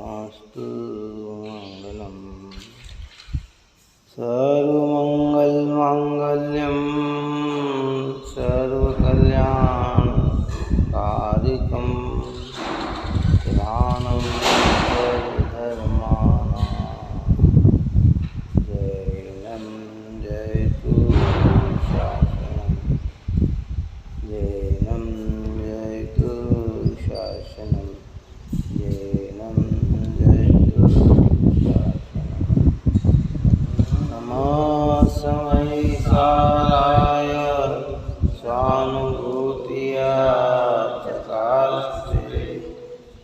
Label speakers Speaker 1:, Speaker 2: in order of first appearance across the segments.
Speaker 1: तथास्तु मंगलम् सर्वमंगलमांगल्यं सर्वकल्याणकारिकं प्रधानं सर्वधर्माणां जैनं जयतु शासनं जैनं जयतु शासनं जैनं जयतु शासनं नमः समय साराय स्वानुभूतिया चकारस्ते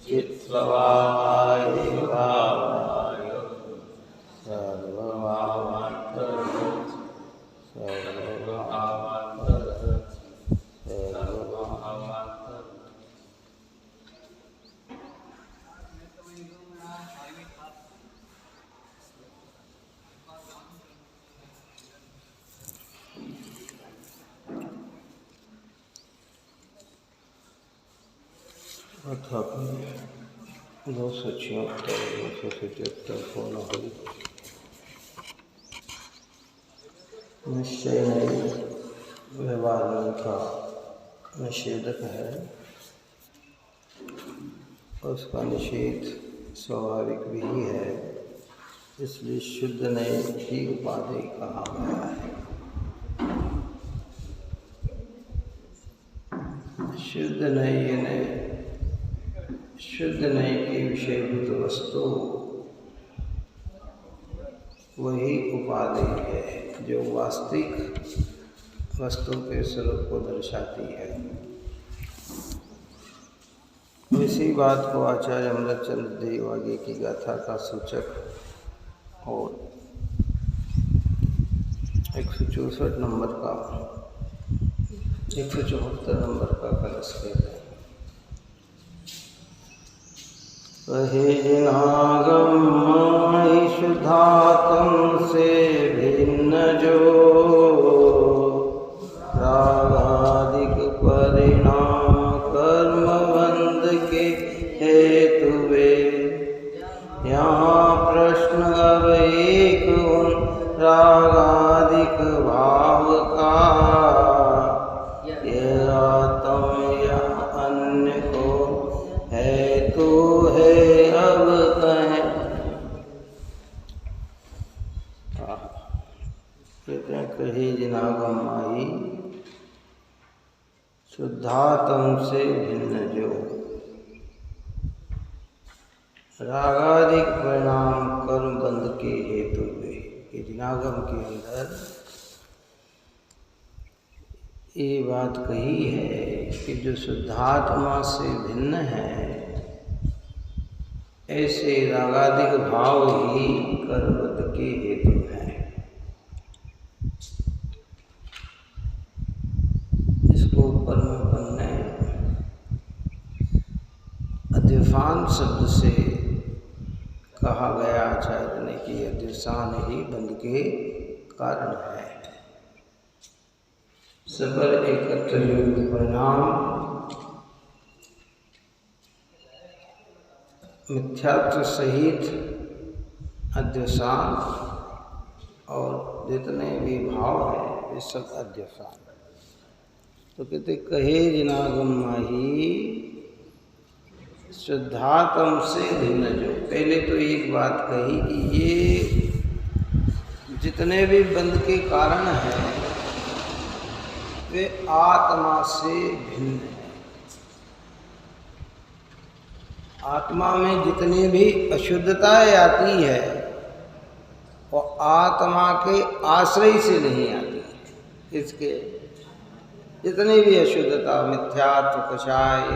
Speaker 1: चित्स्वभावाय भावाय सर्वभावात् अथवा 276 पूर्ण हुई। निश्चय नहीं व्यवहार का निषेधक है, उसका निषेध स्वाभाविक भी है, इसलिए शुद्ध नहीं ही उपाधि कहा गया है। शुद्ध नहीं यानी शुद्ध नहीं की विषयभूत वस्तु वही उपाधि है जो वास्तविक वस्तु के स्वरूप को दर्शाती है। इसी बात को आचार्य अमृतचंद्र देव आगे की गाथा का सूचक और 174 नंबर का 174 नंबर का कलश कहते हैं। कहे जिनागम माहि शुद्धात्म से भिन्न जो रागादिक परिणाम कर्म बंध के हेतु वे। यहाँ प्रश्न अब एक उन रागादिक भाव का, यह आत्म या अन्य को हेतु है अब कहें। कहते हैं कही जिनागम माही शुद्धात्म से भिन्न जो रागादिक परिणाम कर्म बंध के हेतु हुए। कि जिनागम के अंदर ये बात कही है कि जो शुद्धात्मा से भिन्न है ऐसे रागादिक भाव ही कर्मबद्ध के हेतु हैं। इसको ऊपर में बनने अध्यवसान शब्द से कहा गया आचार्य ने कि अध्यवसान ही बंध के कारण है। सबर एकत्र युक्त परिणाम मिथ्यात्व सहित अध्यवसान और जितने भी भाव हैं वे सब अध्यवसान। तो कहते कहे जिनागम माही शुद्धात्म से भिन्न जो। पहले तो एक बात कही कि ये जितने भी बंध के कारण हैं वे आत्मा से भिन्न है। आत्मा में जितनी भी अशुद्धताएं आती है वो आत्मा के आश्रय से नहीं आती है। इसके जितनी भी अशुद्धता मिथ्यात्व कषाय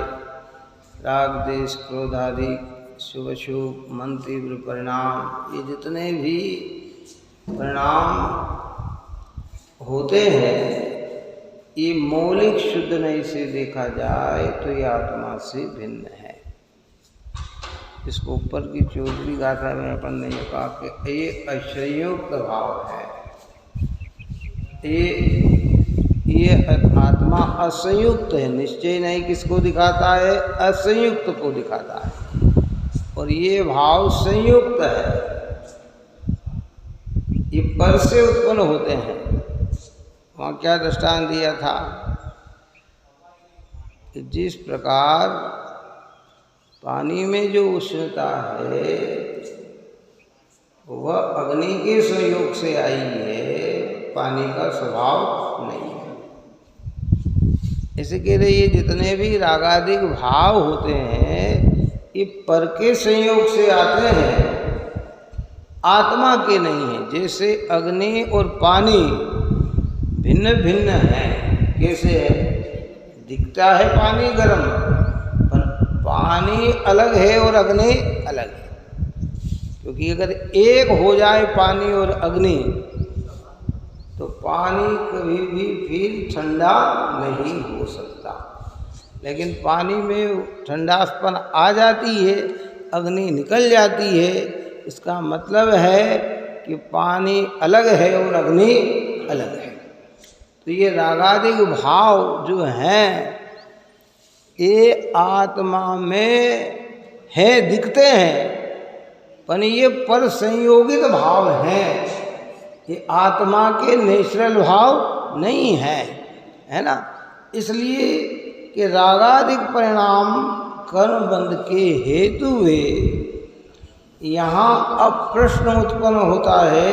Speaker 1: राग देश क्रोध आदि शुभ शुभ मन तीव्र परिणाम, ये जितने भी परिणाम होते हैं ये मौलिक शुद्ध नहीं से देखा जाए तो ये आत्मा से भिन्न है। इसको ऊपर की 14वीं गाथा में अपन ने कहा कि ये असंयुक्त भाव है। ये आत्मा असंयुक्त है। निश्चय नहीं किसको दिखाता है? असंयुक्त को दिखाता है। और ये भाव संयुक्त है, ये पर से उत्पन्न होते हैं। वहाँ क्या दृष्टांत दिया था कि जिस प्रकार पानी में जो उष्णता है वह अग्नि के संयोग से आई है, पानी का स्वभाव नहीं है। इसी के लिए ये जितने भी रागादिक भाव होते हैं ये पर के संयोग से आते हैं, आत्मा के नहीं है। जैसे अग्नि और पानी भिन्न भिन्न है। कैसे है? दिखता है पानी गर्म, पर पानी अलग है और अग्नि अलग है। क्योंकि अगर एक हो जाए पानी और अग्नि तो पानी कभी भी फिर ठंडा नहीं हो सकता। लेकिन पानी में ठंडापन आ जाती है, अग्नि निकल जाती है, इसका मतलब है कि पानी अलग है और अग्नि अलग है। तो ये रागादिक भाव जो हैं ये आत्मा में है, दिखते हैं, पर ये पर संयोगित भाव हैं, ये आत्मा के नेचुरल भाव नहीं है ना। इसलिए कि रागादिक परिणाम कर्म बंध के हेतु वे। यहाँ अब प्रश्न उत्पन्न होता है,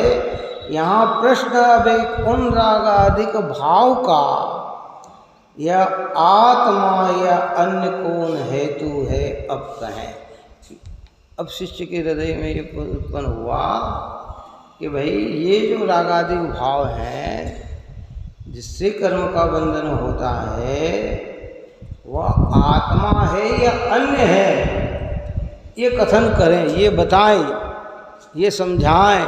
Speaker 1: यहाँ प्रश्न अब एक उन रागादिक भाव का या आत्मा या अन्य कौन हेतु है, अब कहें। अब शिष्य के हृदय में ये उत्पन्न हुआ कि भाई ये जो रागादिक भाव हैं जिससे कर्म का बंधन होता है वह आत्मा है या अन्य है, ये कथन करें, ये बताएं, ये समझाएं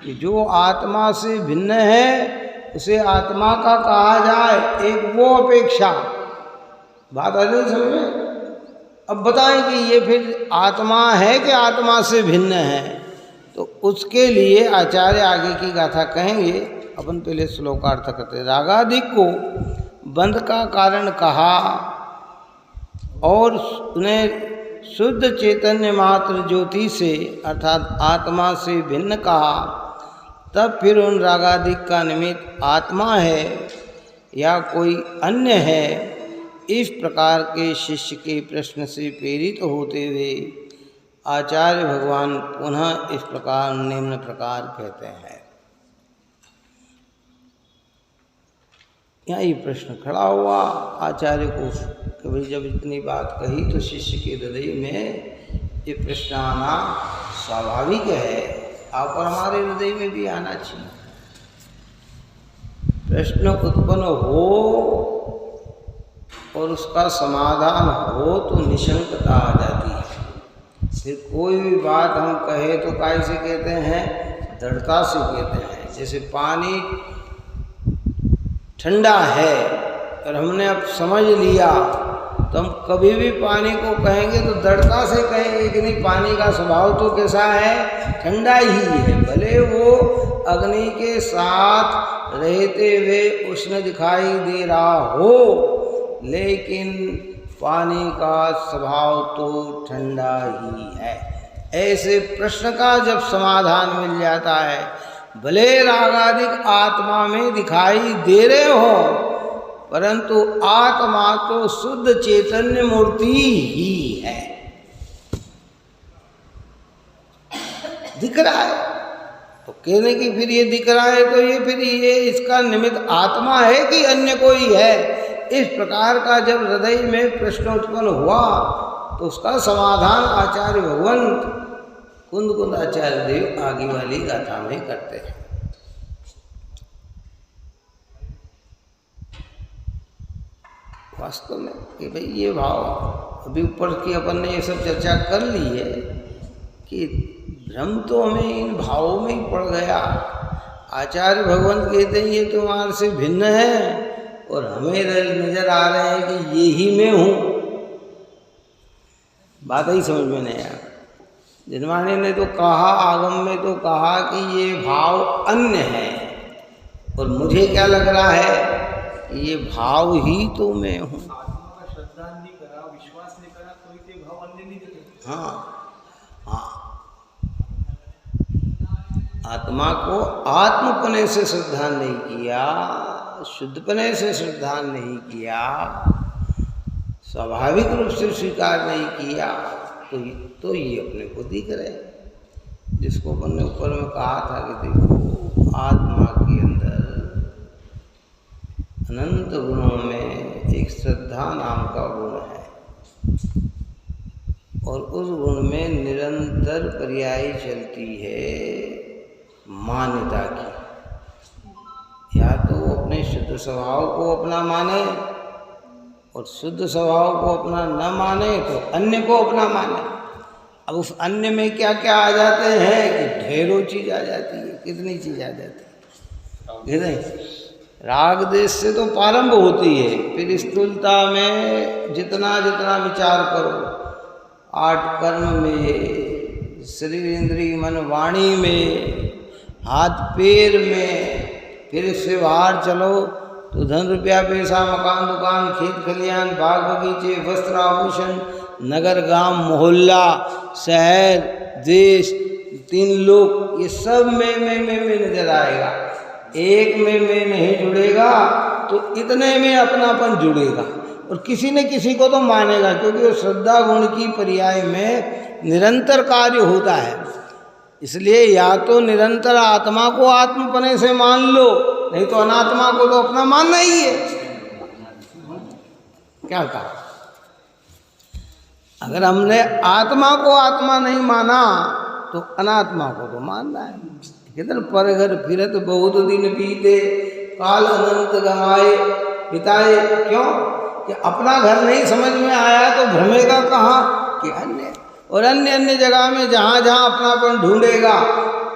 Speaker 1: कि जो आत्मा से भिन्न है उसे आत्मा का कहा जाए, एक वो अपेक्षा। बात आ रही समझ में? अब बताएं कि ये फिर आत्मा है कि आत्मा से भिन्न है। तो उसके लिए आचार्य आगे की गाथा कहेंगे। अपन पहले श्लोकार्थ करते। रागादिक को बंध का कारण कहा और उन्हें शुद्ध चैतन्य मात्र ज्योति से अर्थात आत्मा से भिन्न कहा, तब फिर उन रागादिक का निमित्त आत्मा है या कोई अन्य है। इस प्रकार के शिष्य के प्रश्न से प्रेरित होते हुए आचार्य भगवान पुनः इस प्रकार निम्न प्रकार कहते हैं। यहाँ ये प्रश्न खड़ा हुआ आचार्य को कि भाई जब इतनी बात कही तो शिष्य के हृदय में ये प्रश्न आना स्वाभाविक है, आप और हमारे हृदय में भी आना चाहिए। प्रश्न उत्पन्न हो और उसका समाधान हो तो निशंकता आ जाती है। फिर कोई भी बात हम कहे तो काय से कहते हैं? दृढ़ता से कहते हैं। जैसे पानी ठंडा है और हमने अब समझ लिया तो हम कभी भी पानी को कहेंगे तो दृढ़ता से कहेंगे कि नहीं, पानी का स्वभाव तो कैसा है? ठंडा ही है। भले वो अग्नि के साथ रहते हुए उष्ण दिखाई दे रहा हो, लेकिन पानी का स्वभाव तो ठंडा ही है। ऐसे प्रश्न का जब समाधान मिल जाता है, भले रागादिक आत्मा में दिखाई दे रहे हो, परंतु आत्मा तो शुद्ध चैतन्य मूर्ति ही है, दिख रहा है। तो कहने की फिर ये दिख रहा है तो ये फिर ये इसका निमित्त आत्मा है कि अन्य कोई है? इस प्रकार का जब हृदय में प्रश्न उत्पन्न हुआ तो उसका समाधान आचार्य भगवंत कुंद कुंद आचार्य देव आगे वाली गाथा में करते हैं। वास्तव में कि भाई ये भाव अभी ऊपर की अपन ने ये सब चर्चा कर ली है कि भ्रम तो हमें इन भावों में ही पड़ गया। आचार्य भगवंत कहते हैं ये तुम्हारे से भिन्न है और हमें नजर आ रहे हैं कि ये ही मैं हूँ। बात ही समझ में नहीं आया। जिनवाणी ने तो कहा, आगम में तो कहा कि ये भाव अन्य है, और मुझे क्या लग रहा है कि ये भाव ही तो मैं हूँ।
Speaker 2: श्रद्धा नहीं करा, विश्वास नहीं करा, कोई ते भाव अन्य नहीं दिखे।
Speaker 1: हाँ, आत्मा को आत्मपने से श्रद्धा नहीं किया, शुद्धपने से श्रद्धा नहीं किया, स्वाभाविक रूप से स्वीकार नहीं किया, तो ये अपने को दिख रहे। जिसको अपन ने ऊपर में कहा था कि देखो आत्मा के अंदर अनंत गुणों में एक श्रद्धा नाम का गुण है और उस गुण में निरंतर पर्याय चलती है मान्यता की। या तो वो अपने शुद्ध स्वभाव को अपना माने और शुद्ध स्वभाव को अपना न माने तो अन्य को अपना माने। अब उस अन्य में क्या क्या आ जाते हैं कि ढेरों चीज आ जाती है। कितनी चीज आ जाती है? राग देश से तो प्रारंभ होती है, फिर स्थूलता में जितना जितना विचार करो, 8 कर्म में, शरीर इंद्रिय मन वाणी में, हाथ पैर में, फिर इससे बाहर चलो तो धन रुपया पैसा मकान दुकान खेत खलियान बाग बगीचे वस्त्र आभूषण नगर गांव मोहल्ला शहर देश 3 लोक, ये सब में नजर आएगा। एक में नहीं जुड़ेगा तो इतने में अपनापन जुड़ेगा और किसी न किसी को तो मानेगा, क्योंकि वो श्रद्धा गुण की पर्याय में निरंतर कार्य होता है। इसलिए या तो निरंतर आत्मा को आत्मपने से मान लो, नहीं तो अनात्मा को तो अपना मानना ही है। क्या कहा? अगर हमने आत्मा को आत्मा नहीं माना तो अनात्मा को तो मानना है। किधर पर घर फिरत बहुत दिन बीते काल अनंत गंवाए बिताए। क्यों? कि अपना घर नहीं समझ में आया तो भ्रमेगा कहाँ कि अन्य, और अन्य जगह में जहाँ जहाँ अपनापन ढूंढेगा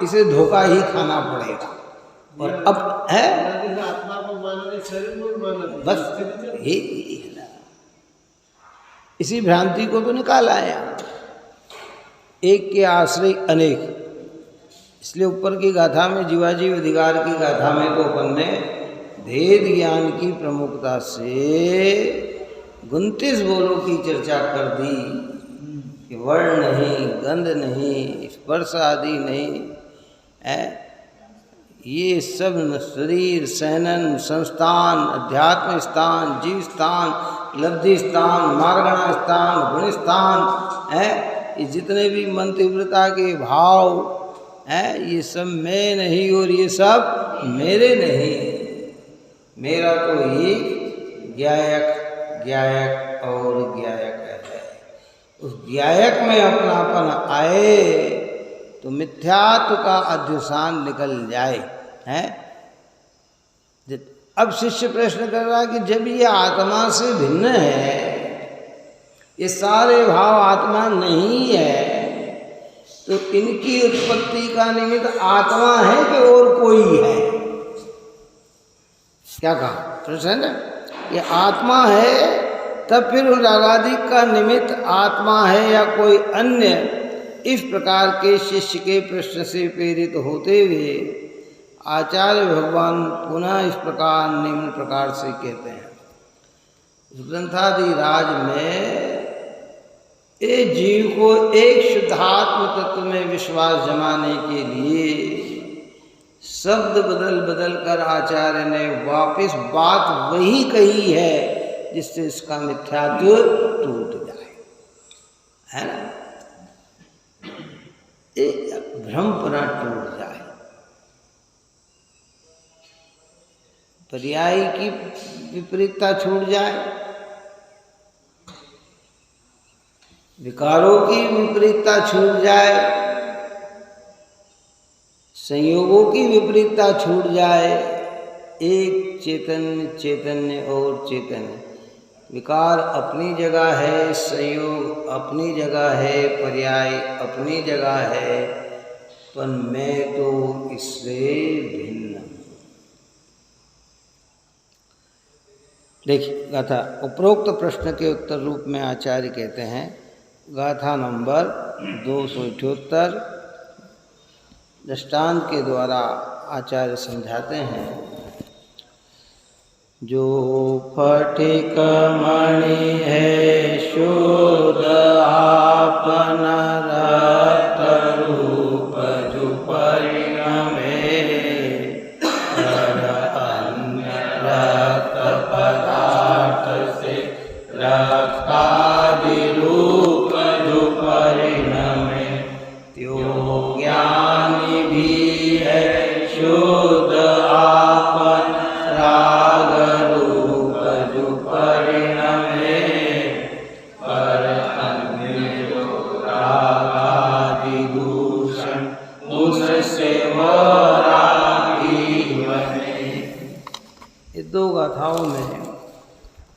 Speaker 1: इसे धोखा ही खाना पड़ेगा। और अब है आत्मा को मानने शरीर को मानना, बस यही है ना। इसी भ्रांति को तो निकाला है यहाँ। एक के आश्रय अनेक, इसलिए ऊपर की गाथा में जीवाजीव अधिकार की गाथा में तो अपन ने भेद ज्ञान की प्रमुखता से 29 बोलों की चर्चा कर दी कि वर्ण नहीं, गंध नहीं, स्पर्श आदि नहीं है। ये सब शरीर सहनन संस्थान अध्यात्म स्थान जीव स्थान लब्धि स्थान मार्गणा स्थान गुण स्थान है। ये जितने भी मन तीव्रता के भाव हैं ये सब मैं नहीं और ये सब मेरे नहीं। मेरा तो ये ज्ञायक और ज्ञायक है। उस ज्ञायक में अपनापन आए तो मिथ्यात्व का अध्युसान निकल जाए है। अब शिष्य प्रश्न कर रहा है कि जब ये आत्मा से भिन्न है, ये सारे भाव आत्मा नहीं है, तो इनकी उत्पत्ति का निमित्त आत्मा है कि और कोई है? क्या कहा प्रश्न है? ये आत्मा है तब फिर उन रागादि का निमित्त आत्मा है या कोई अन्य? इस प्रकार के शिष्य के प्रश्न से प्रेरित होते हुए आचार्य भगवान पुनः इस प्रकार निम्न प्रकार से कहते हैं। ग्रंथादि राज में एक जीव को एक शुद्धात्म तत्व में विश्वास जमाने के लिए शब्द बदल बदल कर आचार्य ने वापस बात वही कही है जिससे इसका मिथ्यात्व टूट जाए, है ना। एक भ्रमपना टूट जाए, पर्याय की विपरीतता छूट जाए, विकारों की विपरीतता छूट जाए, संयोगों की विपरीतता छूट जाए। एक चैतन्य और चैतन्य, विकार अपनी जगह है, संयोग अपनी जगह है, पर्याय अपनी जगह है, पर मैं तो इससे भिन्न हूँ। देखिए गाथा उपरोक्त प्रश्न के उत्तर रूप में आचार्य कहते हैं, गाथा नंबर 278 दृष्टांत के द्वारा आचार्य समझाते हैं। जो फटिक मणि है शुद्ध आपन रत रूप जो परिणम ज्ञानी भी है शुद्ध आपन राग रूप जो परिणमे, पर अन्य जो रागादि दूषण उससे वह रागी बने। ये दो गाथाओं में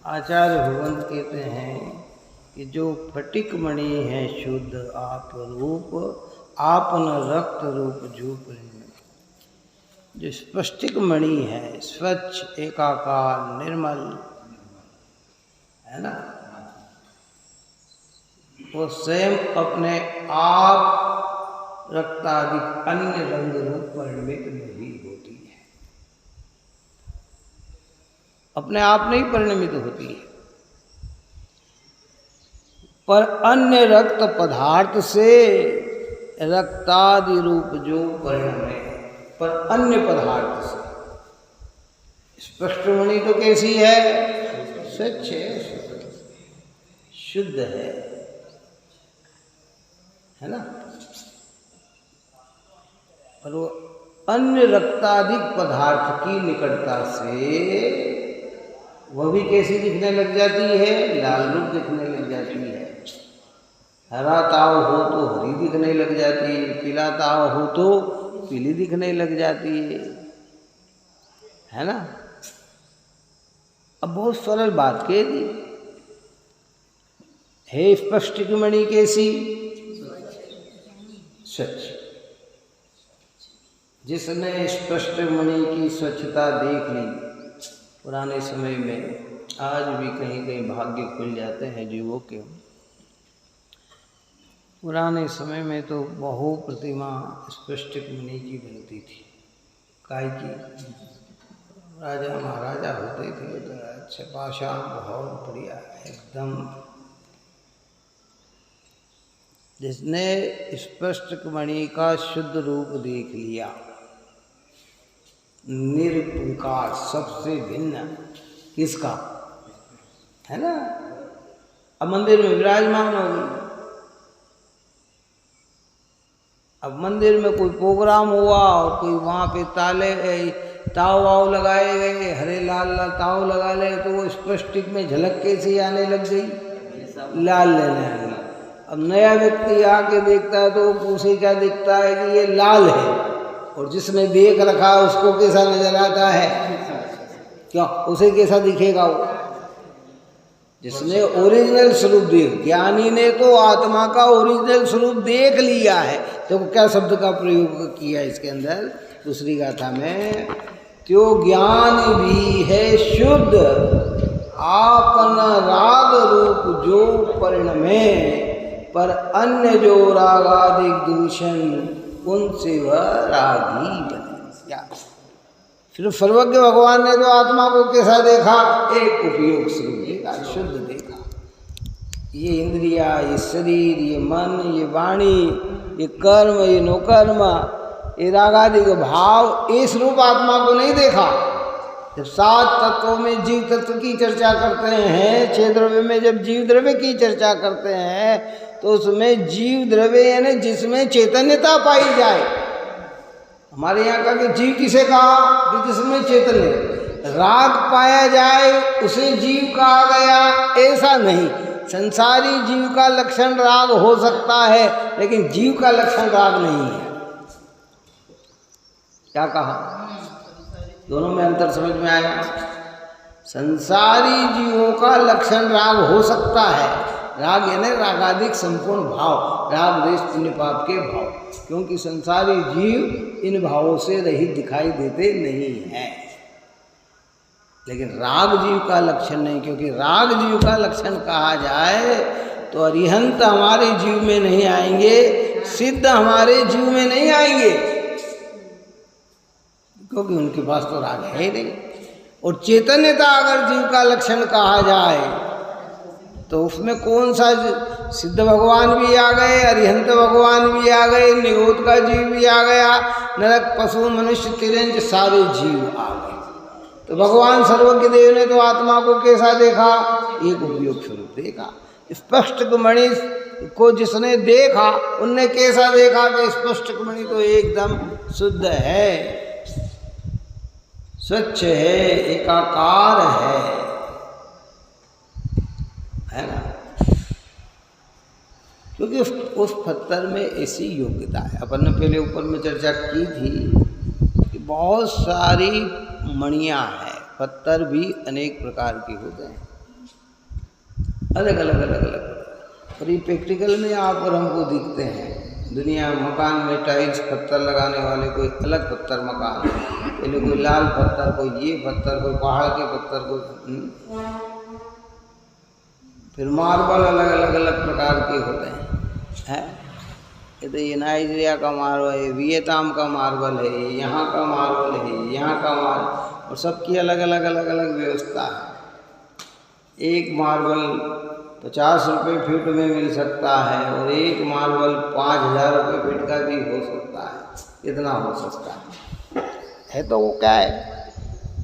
Speaker 1: आचार्य भगवंत कहते हैं कि जो फटिक मणि है शुद्ध आप रूप, आपन रक्त रूप जो परिणमे, जो स्पष्टिक मणि है स्वच्छ एकाकार निर्मल है ना, वो स्वयं अपने आप रक्ताधिक अन्य रंग रूप परिणमित नहीं होती है, अपने आप नहीं परिणमित होती है, पर अन्य रक्त पदार्थ से रक्तादि रूप जो परिणमे, पर अन्य पदार्थ से। स्पष्टमणि तो कैसी है? स्वच्छ है, शुद्ध है ना, पर वो अन्य रक्ताधिक पदार्थ की निकटता से वह भी कैसी दिखने लग जाती है? लाल रूप दिखने लग जाती है। हरा ताव हो तो हरी दिखने लग जाती है, पीला ताव हो तो पीली दिखने लग जाती है ना। अब बहुत सरल बात कह दी है, स्पष्टिक मणि कैसी? स्वच्छ। जिसने स्पष्ट मणि की स्वच्छता देख ली पुराने समय में, आज भी कहीं कहीं भाग्य खुल जाते हैं जीवों के। पुराने समय में तो बहु प्रतिमा स्पष्टिक मणि की बनती थी। काय की? राजा महाराजा होते थे तो अच्छे पाषाण बहुत बढ़िया एकदम। जिसने स्पष्टिक मणि का शुद्ध रूप देख लिया, निरंकार सबसे भिन्न, किसका है ना, अब मंदिर में विराजमान हो गई। अब मंदिर में कोई प्रोग्राम हुआ और कोई वहाँ पे ताव वाव लगाए गए, हरे लाल लाल ताव लगा ले, तो वो स्पष्टिक में झलक कैसी आने लग गई? लाल लेने लगी। अब नया व्यक्ति आके देखता है तो उसे क्या दिखता है कि ये लाल है, और जिसने देख रखा उसको कैसा नजर आता है? क्या उसे कैसा दिखेगा? वो जिसने ओरिजिनल स्वरूप देख, ज्ञानी ने तो आत्मा का ओरिजिनल स्वरूप देख लिया है। तो क्या शब्द का प्रयोग किया इसके अंदर दूसरी गाथा में? त्यो ज्ञान भी है शुद्ध आपन राग रूप जो परिणमे, पर अन्य जो रागादिक दूषण उनसे वह रागी बने। क्या फिर सर्वज्ञ भगवान ने तो आत्मा को कैसा देखा? एक उपयोग स्वरूप देखा, शुद्ध देखा। ये इंद्रिया, ये शरीर, ये मन, ये वाणी, ये कर्म, ये नौकर्म, ये रागादि के भाव, इस रूप आत्मा को नहीं देखा। जब 7 तत्वों में जीव तत्व की चर्चा करते हैं, 6 द्रव्य में जब जीव द्रव्य की चर्चा करते हैं, तो उसमें जीव द्रव्य यानी जिसमें चैतन्यता पाई जाए। हमारे यहाँ का कि जीव किसे कहा? कि जिसमें चैतन्य राग पाया जाए उसे जीव कहा गया, ऐसा नहीं। संसारी जीव का लक्षण राग हो सकता है, लेकिन जीव का लक्षण राग नहीं है। क्या कहा? दोनों में अंतर समझ में आया? संसारी जीवों का लक्षण राग हो सकता है। राग यानी रागादिक संपूर्ण भाव, राग देश पुण्य पाप के भाव, क्योंकि संसारी जीव इन भावों से रहित दिखाई देते नहीं हैं। लेकिन राग जीव का लक्षण नहीं, क्योंकि राग जीव का लक्षण कहा जाए तो अरिहंत हमारे जीव में नहीं आएंगे, सिद्ध हमारे जीव में नहीं आएंगे, क्योंकि उनके पास तो राग है ही नहीं। और चैतन्यता अगर जीव का लक्षण कहा जाए तो उसमें कौन सा? सिद्ध भगवान भी आ गए, अरिहंत भगवान भी आ गए, निरोध का जीव भी आ गया, नरक पशु मनुष्य तिरंज सारे जीव आ गए। तो भगवान सर्वज्ञ देव ने तो आत्मा को कैसा देखा? एक उपयोग स्वरूप देखा। स्पष्ट मणि को जिसने देखा उनने कैसा देखा कि स्पष्ट मणि तो एकदम शुद्ध है, स्वच्छ है, एकाकार है ना। क्योंकि उस पत्थर में ऐसी योग्यता है। अपन ने पहले ऊपर में चर्चा की थी कि बहुत सारी मणियाँ हैं, पत्थर भी अनेक प्रकार के होते हैं, अलग अलग। और ये प्रैक्टिकल में आप और हमको दिखते हैं। दुनिया मकान में टाइल्स पत्थर लगाने वाले कोई अलग पत्थर मकान, पहले कोई लाल पत्थर, कोई ये पत्थर, कोई पहाड़ के पत्थर, कोई फिर मार्बल अलग प्रकार के होते हैं। ये तो ये नाइजीरिया का मार्बल है, वियतनाम का मार्बल है, यहाँ का मार्बल है, यहाँ का मार्बल, और सबकी अलग अलग व्यवस्था है। एक मार्बल 50 रुपये फीट में मिल सकता है और एक मार्बल 5000 रुपये फीट का भी हो सकता है, इतना हो सकता है तो वो क्या है।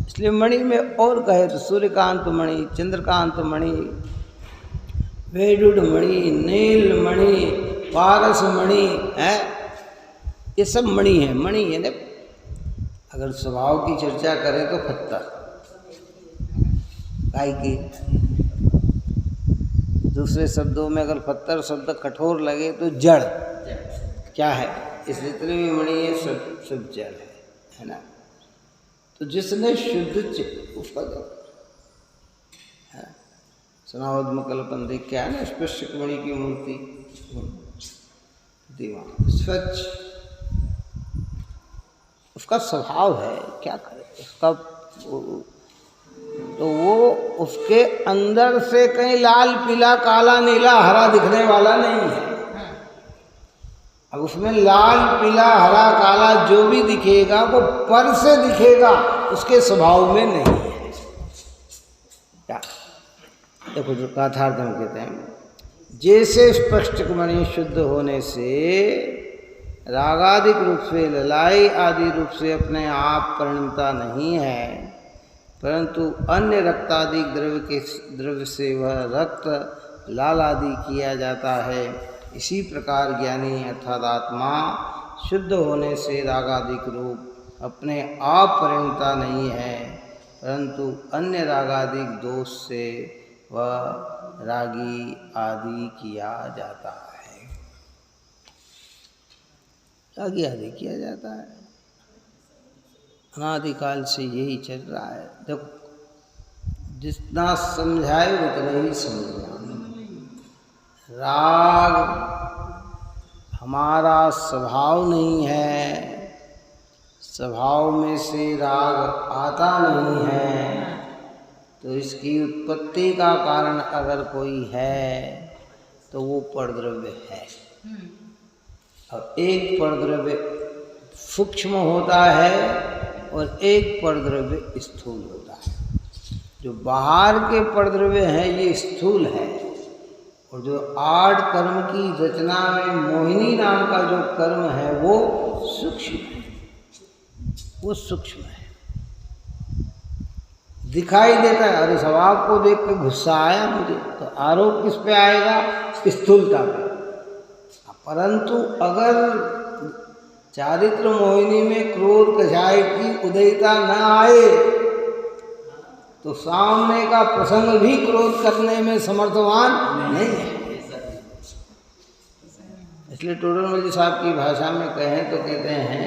Speaker 1: इसलिए मणि में और कहे तो सूर्यकांत मणि, चंद्रकांत मणि, वैडूढ़ मणि, नील मणि, पारस मणि है, ये सब मणि है। मणि है ना, अगर स्वभाव की चर्चा करें तो पत्थर गाय की, दूसरे शब्दों में अगर पत्थर शब्द कठोर लगे तो जड़ क्या है, इस जितने भी मणि है सब जड़ है ना। तो जिसने शुद्ध उसका सुनावद कल्पन देख क्या है ना, स्पष्ट मणि की मूर्ति दीवान स्वच्छ, उसका स्वभाव है, क्या करे उसका, तो वो उसके अंदर से कहीं लाल पीला काला नीला हरा दिखने वाला नहीं है। अब उसमें लाल पीला हरा काला जो भी दिखेगा वो पर से दिखेगा, उसके स्वभाव में नहीं है। क्या देखो जो कथार्थ हम कहते हैं, जैसे स्पष्ट मणि शुद्ध होने से रागादिक रूप से ललाई आदि रूप से अपने आप परिणमता नहीं है, परंतु अन्य रक्तादिक द्रव्य से वह रक्त लाल आदि किया जाता है। इसी प्रकार ज्ञानी अर्थात आत्मा शुद्ध होने से रागादिक रूप अपने आप परिणमता नहीं है, परंतु अन्य रागादिक दोष से वह रागी आदि किया जाता है, रागी आदि किया जाता है। अनादिकाल से यही चल रहा है। देखो जितना समझाए उतना ही समझना। राग हमारा स्वभाव नहीं है, स्वभाव में से राग आता नहीं है, तो इसकी उत्पत्ति का कारण अगर कोई है तो वो परद्रव्य है। अब एक परद्रव्य सूक्ष्म होता है और एक परद्रव्य स्थूल होता है। जो बाहर के परद्रव्य हैं ये स्थूल है, और जो 8 कर्म की रचना में मोहिनी नाम का जो कर्म है वो सूक्ष्म है, वो सूक्ष्म है, दिखाई देता है। अरे स्वभाव को देख के गुस्सा आया मुझे, तो आरोप किस पे आएगा, स्थूलता पे। परंतु अगर चारित्र मोहिनी में क्रोध कषाय की उदयता न आए तो सामने का प्रसंग भी क्रोध करने में समर्थवान नहीं है। इसलिए टोडरमल जी साहब की भाषा में कहें तो कहते हैं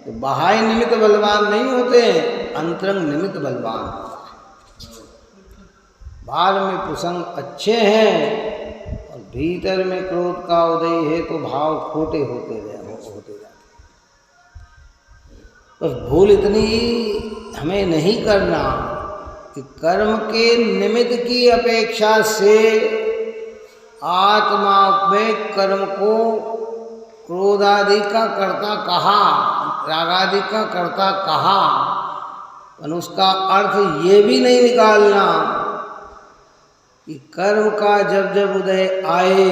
Speaker 1: कि बाह्य निमित्त बलवान नहीं होते हैं, अंतरंग निमित्त बलवान होता है। बाहर में प्रसंग अच्छे हैं और भीतर में क्रोध का उदय है तो भाव खोटे होते जाते। बस भूल इतनी हमें नहीं करना कि कर्म के निमित्त की अपेक्षा से आत्मा में कर्म को क्रोधादि का कर्ता कहा, रागादि का कर्ता कहा, पर उसका अर्थ ये भी नहीं निकालना कि कर्म का जब जब उदय आए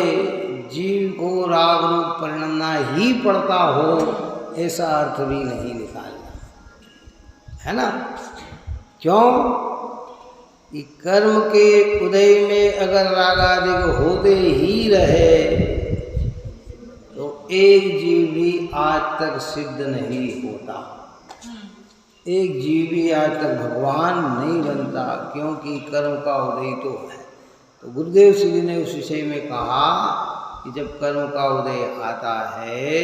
Speaker 1: जीव को राग रूप परिणमना ही पड़ता हो, ऐसा अर्थ भी नहीं निकालना है ना। क्यों? कि कर्म के उदय में अगर रागादिक होते ही रहे तो एक जीव भी आज तक सिद्ध नहीं होता, एक जीव भी आज तक भगवान नहीं बनता, क्योंकि कर्म का उदय तो है। तो गुरुदेव श्री जी ने उस विषय में कहा कि जब कर्म का उदय आता है,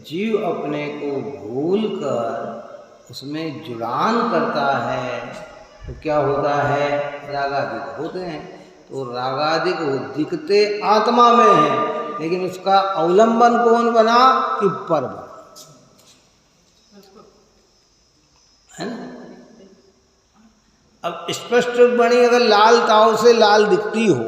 Speaker 1: जीव अपने को भूल कर उसमें जुड़ान करता है तो क्या होता है, रागादिक होते हैं। तो रागादिक दिखते आत्मा में है, लेकिन उसका अवलंबन कौन बना कि पर बना, है ना। अब स्पष्ट बणी अगर लाल ताव से लाल दिखती हो,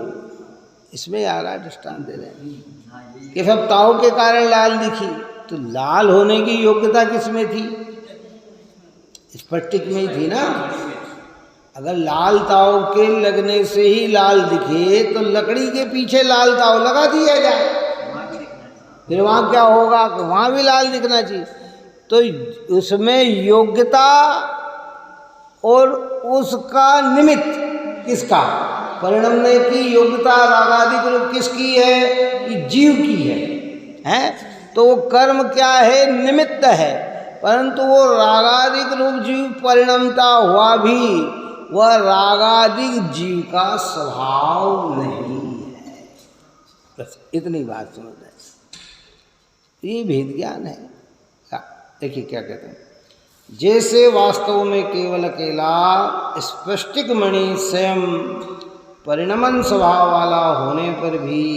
Speaker 1: इसमें आ रहा दृष्टांत दे रहे हैं कि सब ताव के कारण लाल दिखी, तो लाल होने की योग्यता किसमें थी, स्फटिक में ही थी ना। अगर लाल ताव के लगने से ही लाल दिखे तो लकड़ी के पीछे लाल ताव लगा दिया जाए, फिर वहाँ क्या होगा कि वहाँ भी लाल दिखना चाहिए। तो उसमें योग्यता और उसका निमित्त किसका, परिणमने की योग्यता रागादिक रूप किसकी है कि जीव की है। तो वो कर्म क्या है, निमित्त है, परंतु वो रागादिक रूप जीव परिणमता हुआ भी वह रागादिक जीव का स्वभाव नहीं है। बस इतनी बात समझ रहे, ये भेद ज्ञान है। देखिए क्या कहते हैं, जैसे वास्तव में केवल अकेला स्पष्टिक मणि स्वयं परिणमन स्वभाव वाला होने पर भी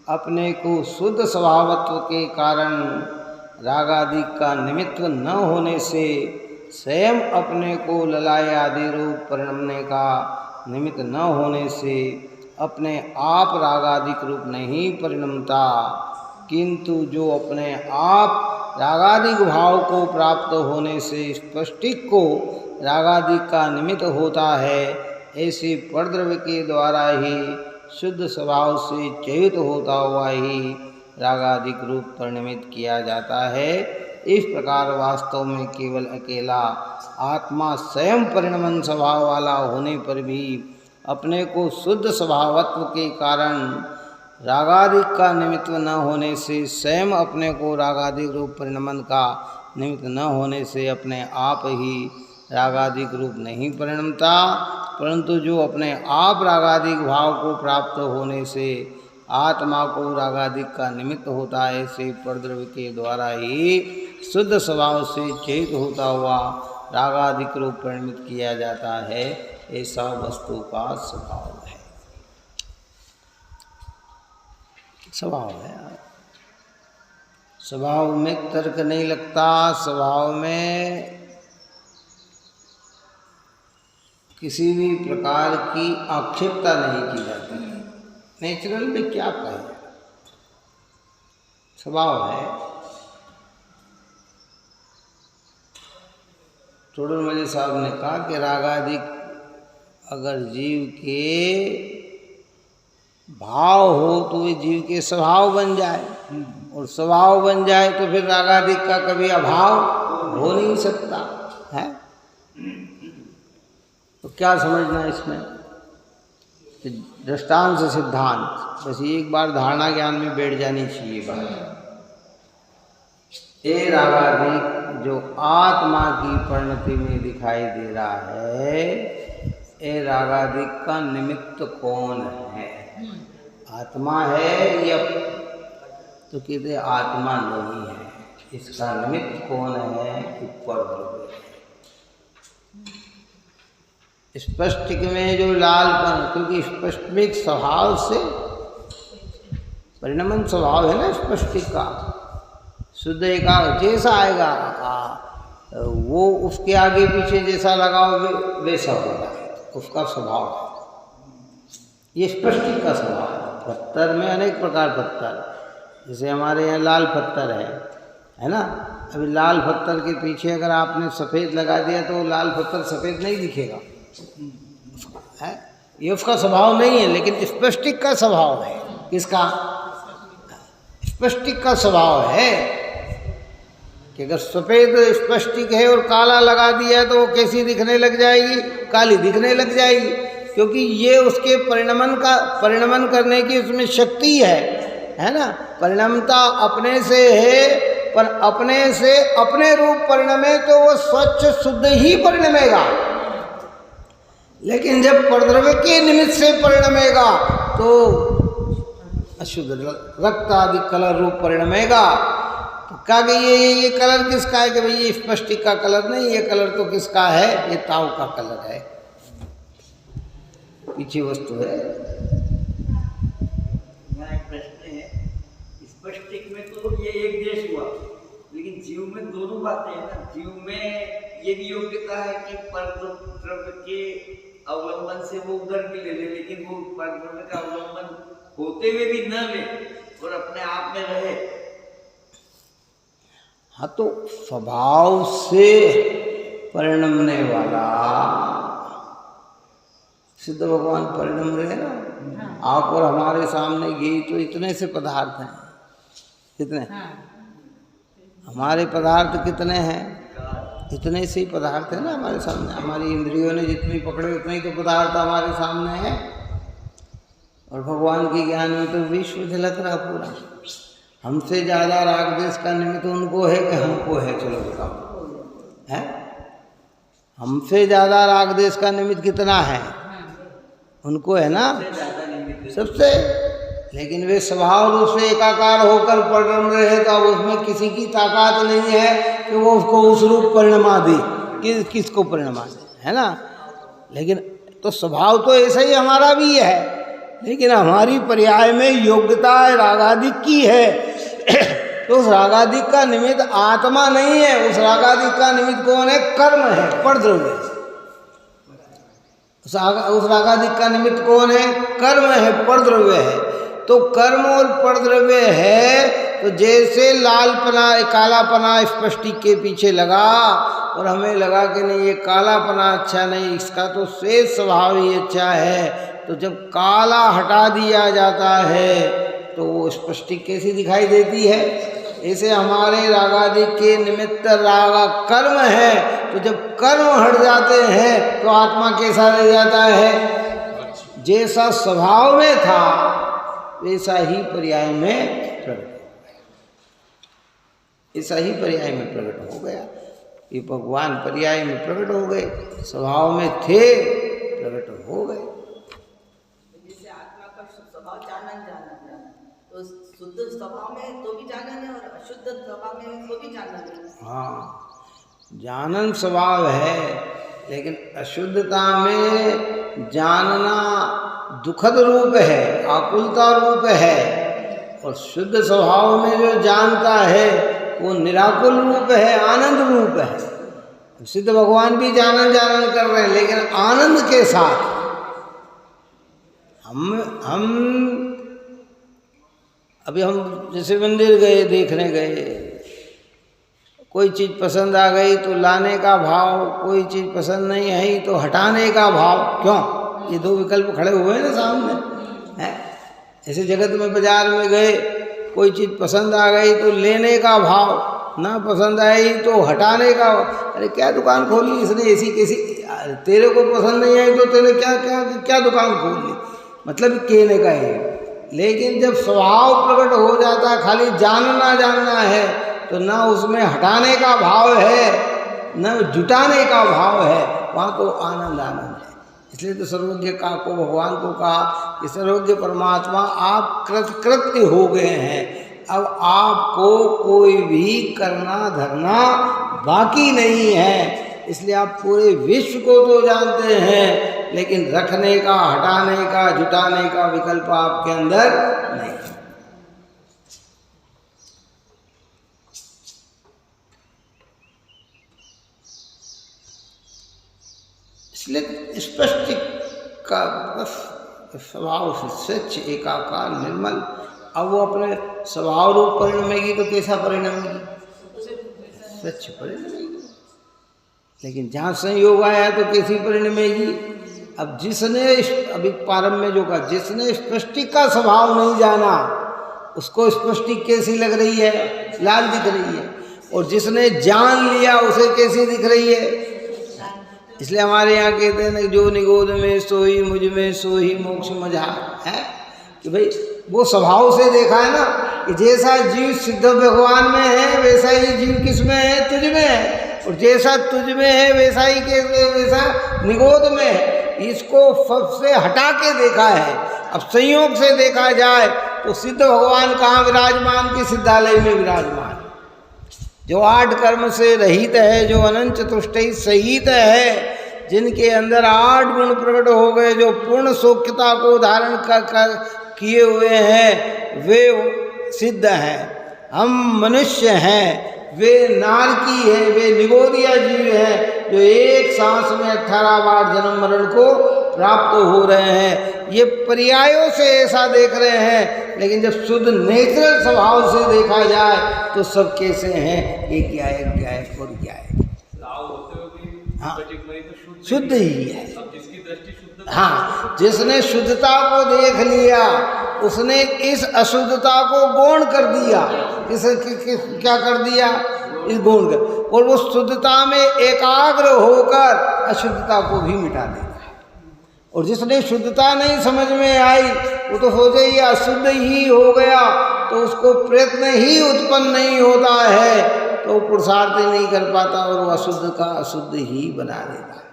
Speaker 1: अपने को शुद्ध स्वभावत्व के कारण रागादिक का निमित्त न होने से स्वयं अपने को ललाय आदि रूप परिणमने का निमित्त न होने से अपने आप रागादिक रूप नहीं परिणमता, किंतु जो अपने आप रागादिक भाव को प्राप्त होने से स्पष्टिक को रागादिक का निमित्त होता है, ऐसे परद्रव्य के द्वारा ही शुद्ध स्वभाव से चयुत होता हुआ ही रागादिक रूप परिणमित किया जाता है। इस प्रकार वास्तव में केवल अकेला आत्मा स्वयं परिणमन स्वभाव वाला होने पर भी अपने को शुद्ध स्वभावत्व के कारण रागादिक का निमित्त न होने से स्वयं अपने को रागादिक रूप परिणमन का निमित्त न होने से अपने आप ही रागादिक रूप नहीं परिणमता, परंतु जो अपने आप रागादिक भाव को प्राप्त होने से आत्मा को रागादिक का निमित्त होता है, ऐसे परद्रव्य के द्वारा ही शुद्ध स्वभाव से चेत होता हुआ रागादिक रूप परिणमित किया जाता है। ऐसा वस्तु का स्वभाव है, स्वभाव है। स्वभाव में तर्क नहीं लगता, स्वभाव में किसी भी प्रकार की आक्षेपता नहीं की जाती है। नेचुरल में क्या कहे, स्वभाव है। टोडरमल साहब ने कहा कि रागादिक अगर जीव के भाव हो तो वे जीव के स्वभाव बन जाए, और स्वभाव बन जाए तो फिर रागादिक का कभी अभाव हो नहीं सकता है। तो क्या समझना इसमें कि दृष्टांत से सिद्धांत, बस एक बार धारणा ज्ञान में बैठ जानी चाहिए बात। ये रागादिक जो आत्मा की परिणति में दिखाई दे रहा है, ये रागादिक का निमित्त कौन है, आत्मा है या, तो कहते आत्मा नहीं है, इसका निमित्त कौन है कि परद्रव्य है। स्पष्टिक में जो लालपन, क्योंकि स्पष्टिक स्वभाव से परिणमन स्वभाव है ना स्पष्टिक का, शुद्ध एका जैसा आएगा वो उसके आगे पीछे जैसा लगाओ वैसा होगा, उसका स्वभाव है। ये स्पष्टिक का स्वभाव है। पत्थर में अनेक प्रकार पत्थर, जैसे हमारे यहाँ लाल पत्थर है ना। अभी लाल पत्थर के पीछे अगर आपने सफ़ेद लगा दिया तो लाल पत्थर सफ़ेद नहीं दिखेगा है, ये उसका स्वभाव नहीं है। लेकिन स्पष्टिक का स्वभाव है, किसका, स्पष्टिक का स्वभाव है कि अगर सफ़ेद स्पष्टिक है और काला लगा दिया तो वो कैसी दिखने लग जाएगी? काली दिखने लग जाएगी, क्योंकि ये उसके परिणमन करने की उसमें शक्ति है ना। परिणमता अपने से है, पर अपने से अपने रूप परिणमे तो वो स्वच्छ शुद्ध ही परिणमेगा। लेकिन जब परद्रव्य के निमित्त से परिणमेगा तो अशुद्ध रक्त आदि कलर रूप परिणमेगा। तो कहा कि ये कलर किसका है? कि भाई ये स्पष्टिक का कलर नहीं, ये कलर तो किसका है? ये ताव का कलर है, पीछे वस्तु है।
Speaker 2: यहाँ एक प्रश्न है, स्पष्टिक में तो ये एक देश हुआ, लेकिन जीव में दोनों बातें हैं ना। जीव में ये भी योग्यता है कि परद्रव्य के अवलंबन से वो उधर भी ले ले, लेकिन वो परद्रव्य का अवलंबन होते हुए भी न ले और अपने आप में रहे।
Speaker 1: हाँ, तो स्वभाव से परिणमने वाला सिद्ध भगवान परिणम रहे ना। आप और हमारे सामने ये तो इतने से पदार्थ हैं, कितने हमारे पदार्थ कितने हैं? इतने से ही पदार्थ है ना हमारे सामने। हमारी इंद्रियों ने जितनी पकड़े उतने ही तो पदार्थ हमारे सामने है। और भगवान के ज्ञान में तो विश्व झलक रहा पूरा। हमसे ज़्यादा राग देश का निमित्त उनको है कि हमको है? चलो बताओ, है? हमसे ज़्यादा राग देश का निमित्त कितना है? उनको है ना सबसे। लेकिन वे स्वभाव रूप से एकाकार होकर परिणम रहे, तो अब उसमें किसी की ताकत नहीं है कि वो उसको उस रूप परिणमा दे, किसको परिणमा दे, है ना। लेकिन तो स्वभाव तो ऐसा ही हमारा भी है, लेकिन हमारी पर्याय में योग्यता रागादिक की है। तो उस रागादिक का निमित्त आत्मा नहीं है, उस रागादिक का निमित्त कौन है? कर्म है, परद्रव्य। उस रागादिक का निमित्त कौन है? कर्म है, परद्रव्य है। तो कर्म और परद्रव्य है, तो जैसे लालपना कालापना स्पष्टिक के पीछे लगा और हमें लगा कि नहीं ये कालापना अच्छा नहीं, इसका तो श्वेत स्वभाव ही अच्छा है, तो जब काला हटा दिया जाता है तो वो स्पष्टिक कैसी दिखाई देती है? ऐसे हमारे रागादिक के निमित्त रागा कर्म है, तो जब कर्म हट जाते हैं तो आत्मा कैसा रह जाता है? जैसा स्वभाव में था वैसा ही पर्याय में प्रकट, ऐसा ही पर्याय में प्रकट हो गया। ये भगवान पर्याय में प्रकट हो गए, स्वभाव में थे, प्रकट हो गए।
Speaker 3: जैसे आत्मा का स्वभाव जानन तो शुद्ध स्वभाव में तो भी जानन है और अशुद्ध स्वभाव में तो भी जानन है।
Speaker 1: हाँ, जानन स्वभाव है, लेकिन अशुद्धता में जानना दुखद रूप है, आकुलता रूप है। और शुद्ध स्वभाव में जो जानता है वो निराकुल रूप है, आनंद रूप है। सिद्ध भगवान भी जानन कर रहे हैं, लेकिन आनंद के साथ। अभी हम जैसे मंदिर गए, देखने गए, कोई चीज़ पसंद आ गई तो लाने का भाव, कोई चीज़ पसंद नहीं आई तो हटाने का भाव। क्यों? ये दो विकल्प खड़े हुए हैं ना सामने, है। ऐसे जगत में बाजार में गए, कोई चीज़ पसंद आ गई तो लेने का भाव, ना पसंद आई तो हटाने का। अरे क्या दुकान खोली इसने ऐसी कैसी? तेरे को पसंद नहीं आई तो तेरे क्या दुकान खोल ली? मतलब कहने का है। लेकिन जब स्वभाव प्रकट हो जाता, खाली जानना है, तो ना उसमें हटाने का भाव है न जुटाने का भाव है, वहाँ तो आनंद है। इसलिए तो सर्वज्ञ का को भगवान को कहा कि सर्वज्ञ परमात्मा आप कृत्य हो गए हैं, अब आपको कोई भी करना धरना बाकी नहीं है। इसलिए आप पूरे विश्व को तो जानते हैं, लेकिन रखने का, हटाने का, जुटाने का विकल्प आपके अंदर नहीं। इसलिए स्पष्ट का बस स्वभाव से स्वच्छ एकाकार निर्मल। अब वो अपने स्वभाव रूप परिणमेगी तो कैसा परिणमेगी? स्वच्छ परिणमेगी। लेकिन जहाँ संयोग आया तो कैसी परिणमेगी? अब जिसने अभी प्रारंभ में जो कहा, जिसने स्पष्टिक का स्वभाव नहीं जाना उसको स्पष्टिक कैसी लग रही है? लाल दिख रही है। और जिसने जान लिया उसे कैसी दिख रही है। इसलिए हमारे यहाँ कहते हैं ना, जो निगोद में सोई मुझ में सोई मोक्ष मझार है, कि भाई वो स्वभाव से देखा है ना कि जैसा जीव सिद्ध भगवान में है वैसा ही जीव किस में है, तुझ में है, और जैसा तुझ में है वैसा ही वैसा निगोद में है। इसको फब से हटा के देखा है। अब संयोग से देखा जाए तो सिद्ध भगवान कहाँ विराजमान, की सिद्धालय में विराजमान, जो 8 कर्म से रहित है, जो अनंत चतुष्टयी सहित है, जिनके अंदर 8 गुण प्रकट हो गए, जो पूर्ण सौख्यता को धारण कर किए हुए हैं, वे सिद्ध हैं। हम मनुष्य हैं, वे नारकी है, वे निगोदिया जीव हैं, जो एक सांस में 18 बार जन्म मरण को प्राप्त हो रहे हैं। ये पर्यायों से ऐसा देख रहे हैं, लेकिन जब शुद्ध नेचुरल स्वभाव से देखा जाए तो सब कैसे हैं, ये क्या है, क्या है और क्या है। हाँ, शुद्ध ही है। हाँ, जिसने शुद्धता को देख लिया उसने इस अशुद्धता को गौण कर दिया। क्या कर दिया, इस गौण कर, और वो शुद्धता में एकाग्र होकर अशुद्धता को भी मिटा देगा। और जिसने शुद्धता नहीं समझ में आई वो तो सोचे ये अशुद्ध ही हो गया, तो उसको प्रयत्न ही उत्पन्न नहीं होता है, तो पुरुषार्थ ही नहीं कर पाता और वो अशुद्ध का अशुद्ध ही बना देता है।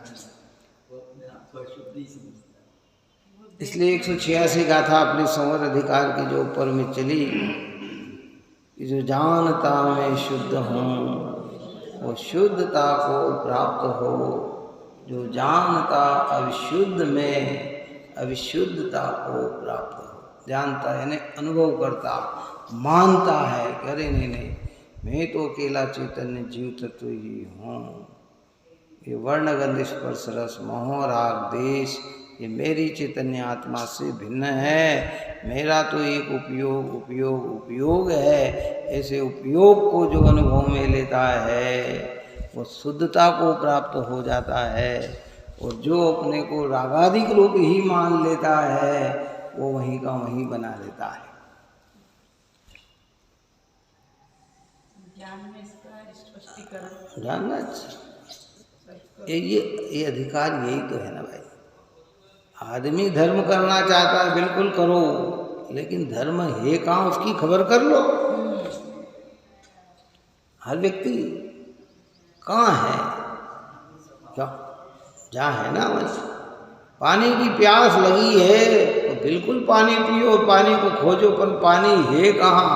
Speaker 1: इसलिए 186 गाथा अपने संवर अधिकार के जो ऊपर में चली कि जो जानता मैं शुद्ध हूँ वो शुद्धता को प्राप्त हो, जो जानता अविशुद्ध में अविशुद्धता को प्राप्त हो। जानता यानी अनुभव करता, मानता है कि अरे नहीं, मैं तो अकेला चैतन्य जीव तत्व ही हूँ। ये वर्ण गंध स्पर्श रस मोह राग देश ये मेरी चैतन्य आत्मा से भिन्न है। मेरा तो एक उपयोग है। ऐसे उपयोग को जो अनुभव में लेता है वो शुद्धता को प्राप्त हो जाता है, और जो अपने को रागादिक रूप ही मान लेता है वो वहीं का वहीं बना लेता है।
Speaker 3: ज्ञान में इसका स्पष्टीकरण
Speaker 1: जानना ये अधिकार यही तो है ना भाई। आदमी धर्म करना चाहता है, बिल्कुल करो, लेकिन धर्म है कहाँ उसकी खबर कर लो। हर व्यक्ति कहाँ है, क्या जहाँ है ना वैसे। पानी की प्यास लगी है तो बिल्कुल पानी पियो, पानी को खोजो, पर पानी है कहाँ।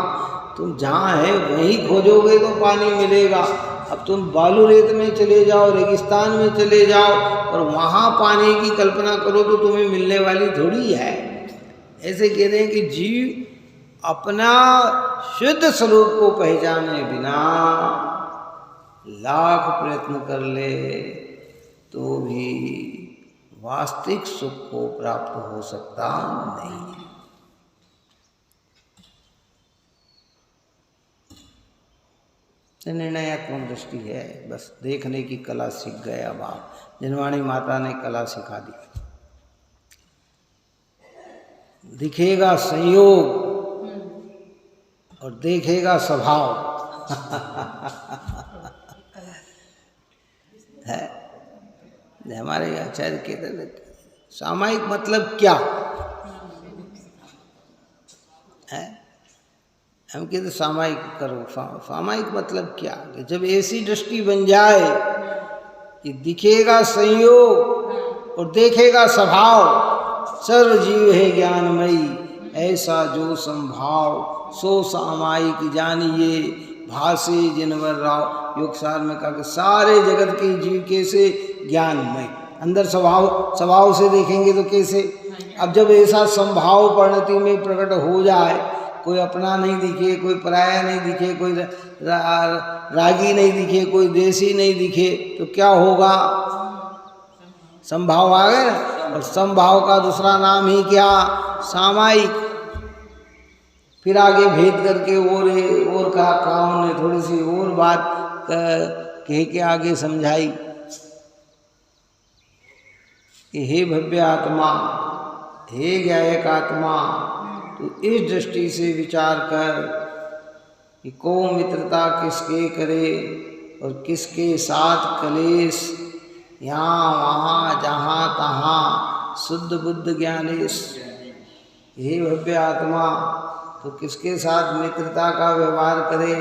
Speaker 1: तुम जहाँ है वहीं खोजोगे तो पानी मिलेगा। अब तुम बालू रेत में चले जाओ, रेगिस्तान में चले जाओ और वहाँ पानी की कल्पना करो तो तुम्हें मिलने वाली थोड़ी है। ऐसे कहते हैं कि जीव अपना शुद्ध स्वरूप को पहचाने बिना लाख प्रयत्न कर ले तो भी वास्तविक सुख को प्राप्त हो सकता नहीं। निर्णयात्मक दृष्टि है, बस देखने की कला सीख गए। अब आप जनवाणी माता ने कला सिखा दी। दिखेगा संयोग और देखेगा स्वभाव है। हमारे आचार्य कहते थे सामायिक मतलब क्या है। हम कहते सामायिक करो। सामायिक मतलब क्या, कि जब ऐसी दृष्टि बन जाए कि दिखेगा संयोग और देखेगा स्वभाव। सर्व जीव है ज्ञानमयी, ऐसा जो संभाव सो सामायिक जानिए भासे जिनवर राव। योगसार में कहा कि सारे जगत के जीव कैसे ज्ञानमय। अंदर स्वभाव से देखेंगे तो कैसे। अब जब ऐसा संभाव परिणति में प्रकट हो जाए, कोई अपना नहीं दिखे, कोई पराया नहीं दिखे, कोई रागी नहीं दिखे, कोई देसी नहीं दिखे, तो क्या होगा। संभाव आ गए। और संभाव का दूसरा नाम ही क्या, सामायिक। फिर आगे भेद करके और कहा उन्होंने थोड़ी सी और बात कह के आगे समझाई कि हे भव्य आत्मा, हे ज्ञायक आत्मा, तो इस दृष्टि से विचार कर कि को मित्रता किसके करे और किसके साथ कलेश, यहाँ वहाँ जहाँ तहाँ शुद्ध बुद्ध ज्ञानेश। हे भव्य आत्मा, तो किसके साथ मित्रता का व्यवहार करे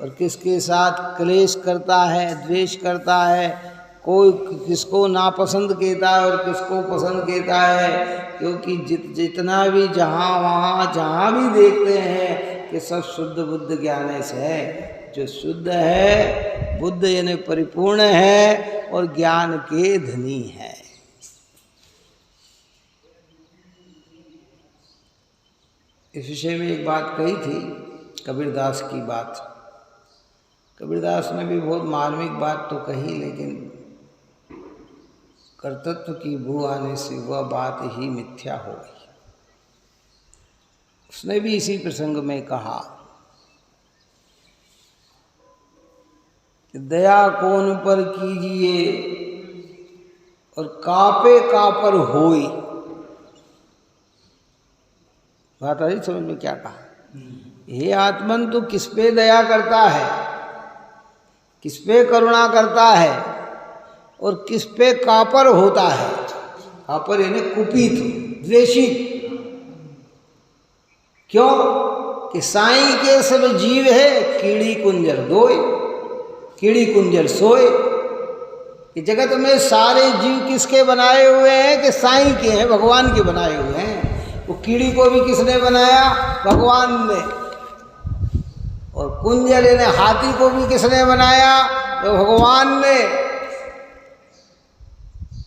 Speaker 1: और किसके साथ क्लेश करता है, द्वेष करता है, कोई किसको नापसंद कहता है और किसको पसंद कहता है। क्योंकि जितना भी जहाँ वहाँ जहाँ भी देखते हैं कि सब शुद्ध बुद्ध ज्ञानेश है। जो शुद्ध है, बुद्ध यानी परिपूर्ण है और ज्ञान के धनी है। इस विषय में एक बात कही थी, कबीरदास की बात। कबीरदास ने भी बहुत मार्मिक बात तो कही, लेकिन कर्तृत्व की भू आने से वह बात ही मिथ्या हो गई। उसने भी इसी प्रसंग में कहा कि दया कौन पर कीजिए और कापे का पर होई। बात आई समझ में? क्या कहा? हे आत्मन, तू किस पे दया करता है, किस पे करुणा करता है और किस पे कापर होता है। कापर यानी कुपित, द्वेषित। क्यों? कि साईं के सब जीव है कीड़ी कुंजर दोय, कीड़ी कुंजर सोए। कि जगत में सारे जीव किसके बनाए हुए हैं? कि साईं के हैं, भगवान के बनाए हुए हैं। वो कीड़ी को भी किसने बनाया? भगवान ने। और कुंजर यानी हाथी को भी किसने बनाया? तो भगवान ने।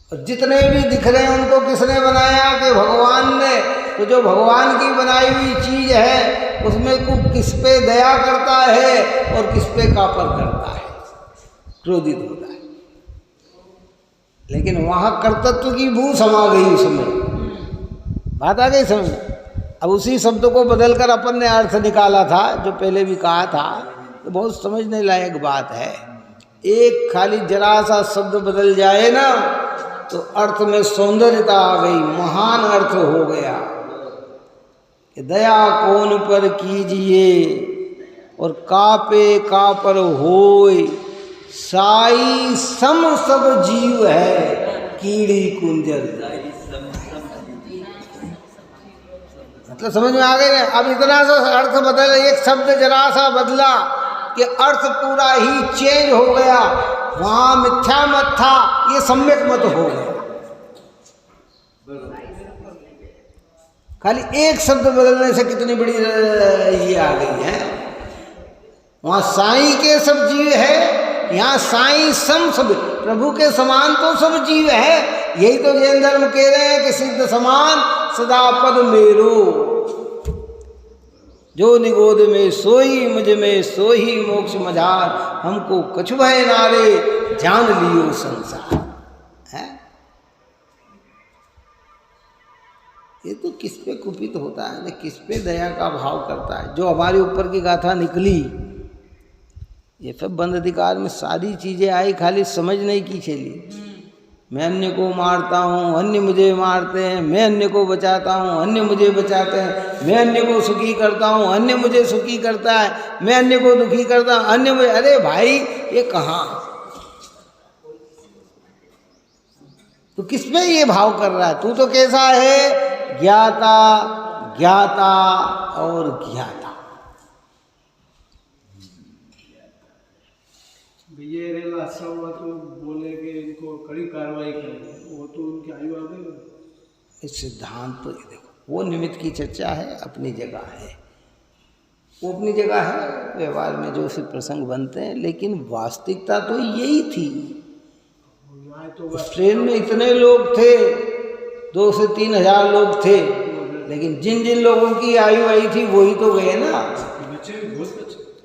Speaker 1: और जितने भी दिख रहे हैं उनको किसने बनाया? कि भगवान ने। तो जो भगवान की बनाई हुई चीज है उसमें को किस पे दया करता है और किस पे कापर करता है, क्रोधित होता है। लेकिन वहां कर्तृत्व की भू समा गई उसमें। बात आ गई समझ? अब उसी शब्द को बदलकर अपन ने अर्थ निकाला था, जो पहले भी कहा था। तो बहुत समझने लायक बात है। एक खाली जरा सा शब्द बदल जाए ना तो अर्थ में सौंदर्यता आ गई, महान अर्थ हो गया। कि दया कौन पर कीजिए और कापे का पर होय, साई सम सब जीव है कीड़ी कुंजर। मतलब समझ में आ गई ना? अब इतना सा अर्थ बदल, एक शब्द जरा सा बदला कि अर्थ पूरा ही चेंज हो गया। वहां मिथ्या मत था, ये सम्यक मत हो गया। खाली एक शब्द बदलने से कितनी बड़ी ये आ गई है। वहां साईं के सब जीव है, यहाँ साईं सम सब, प्रभु के समान तो सब जीव है। यही तो जैन धर्म कह रहे हैं कि सिद्ध समान सदा पद मेरो, जो निगोद में सोई मुझ में सोही मोक्ष मझार, हमको कछु भय नारे जान लियो संसार है। ये तो किस पे कुपित होता है, न किस पे दया का भाव करता है। जो हमारे ऊपर की गाथा निकली, ये सब बंद अधिकार में सारी चीजें आई, खाली समझ नहीं की चली। मैं अन्य को मारता हूँ, अन्य मुझे मारते हैं, मैं अन्य को बचाता हूँ, अन्य मुझे बचाते हैं, मैं अन्य को सुखी करता हूँ, अन्य मुझे सुखी करता है, मैं अन्य को दुखी करता हूँ, अन्य मुझे। अरे भाई, ये कहाँ? तो किस पे ये भाव कर रहा है? तू तो कैसा है? ज्ञाता, ज्ञाता और ज्ञाता।
Speaker 4: ये रेला सब तो बोले कि इनको कड़ी कार्रवाई करें, वो तो उनकी आयु आ गई।
Speaker 1: इस सिद्धांत तो ये देखो, वो निमित्त की चर्चा है, अपनी जगह है, वो अपनी जगह है। व्यवहार में जो से प्रसंग बनते हैं, लेकिन वास्तविकता तो यही थी। उस ट्रेन में इतने लोग थे, 2 से 3 हजार लोग थे, लेकिन जिन जिन लोगों की आयु आई थी वही तो गए ना।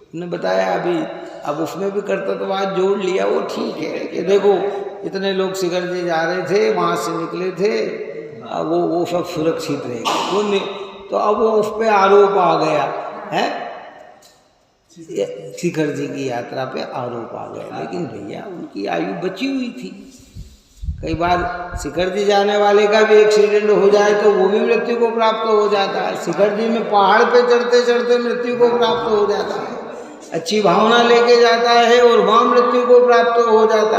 Speaker 1: उन्होंने बताया अभी, अब उसमें भी कर्तव्यवाद जोड़ लिया। वो ठीक है कि देखो इतने लोग शिखर जी जा रहे थे, वहाँ से निकले थे, अब वो सब सुरक्षित रहेगा। तो अब वो उस पर आरोप आ गया है, शिखर जी की यात्रा पे आरोप आ गया। लेकिन भैया उनकी आयु बची हुई थी। कई बार शिखर जी जाने वाले का भी एक्सीडेंट हो जाए तो वो भी मृत्यु को प्राप्त हो जाता है। शिखर जी में पहाड़ पे चढ़ते चढ़ते मृत्यु को प्राप्त हो जाता है। अच्छी भावना लेके जाता है और वहाँ मृत्यु को प्राप्त हो जाता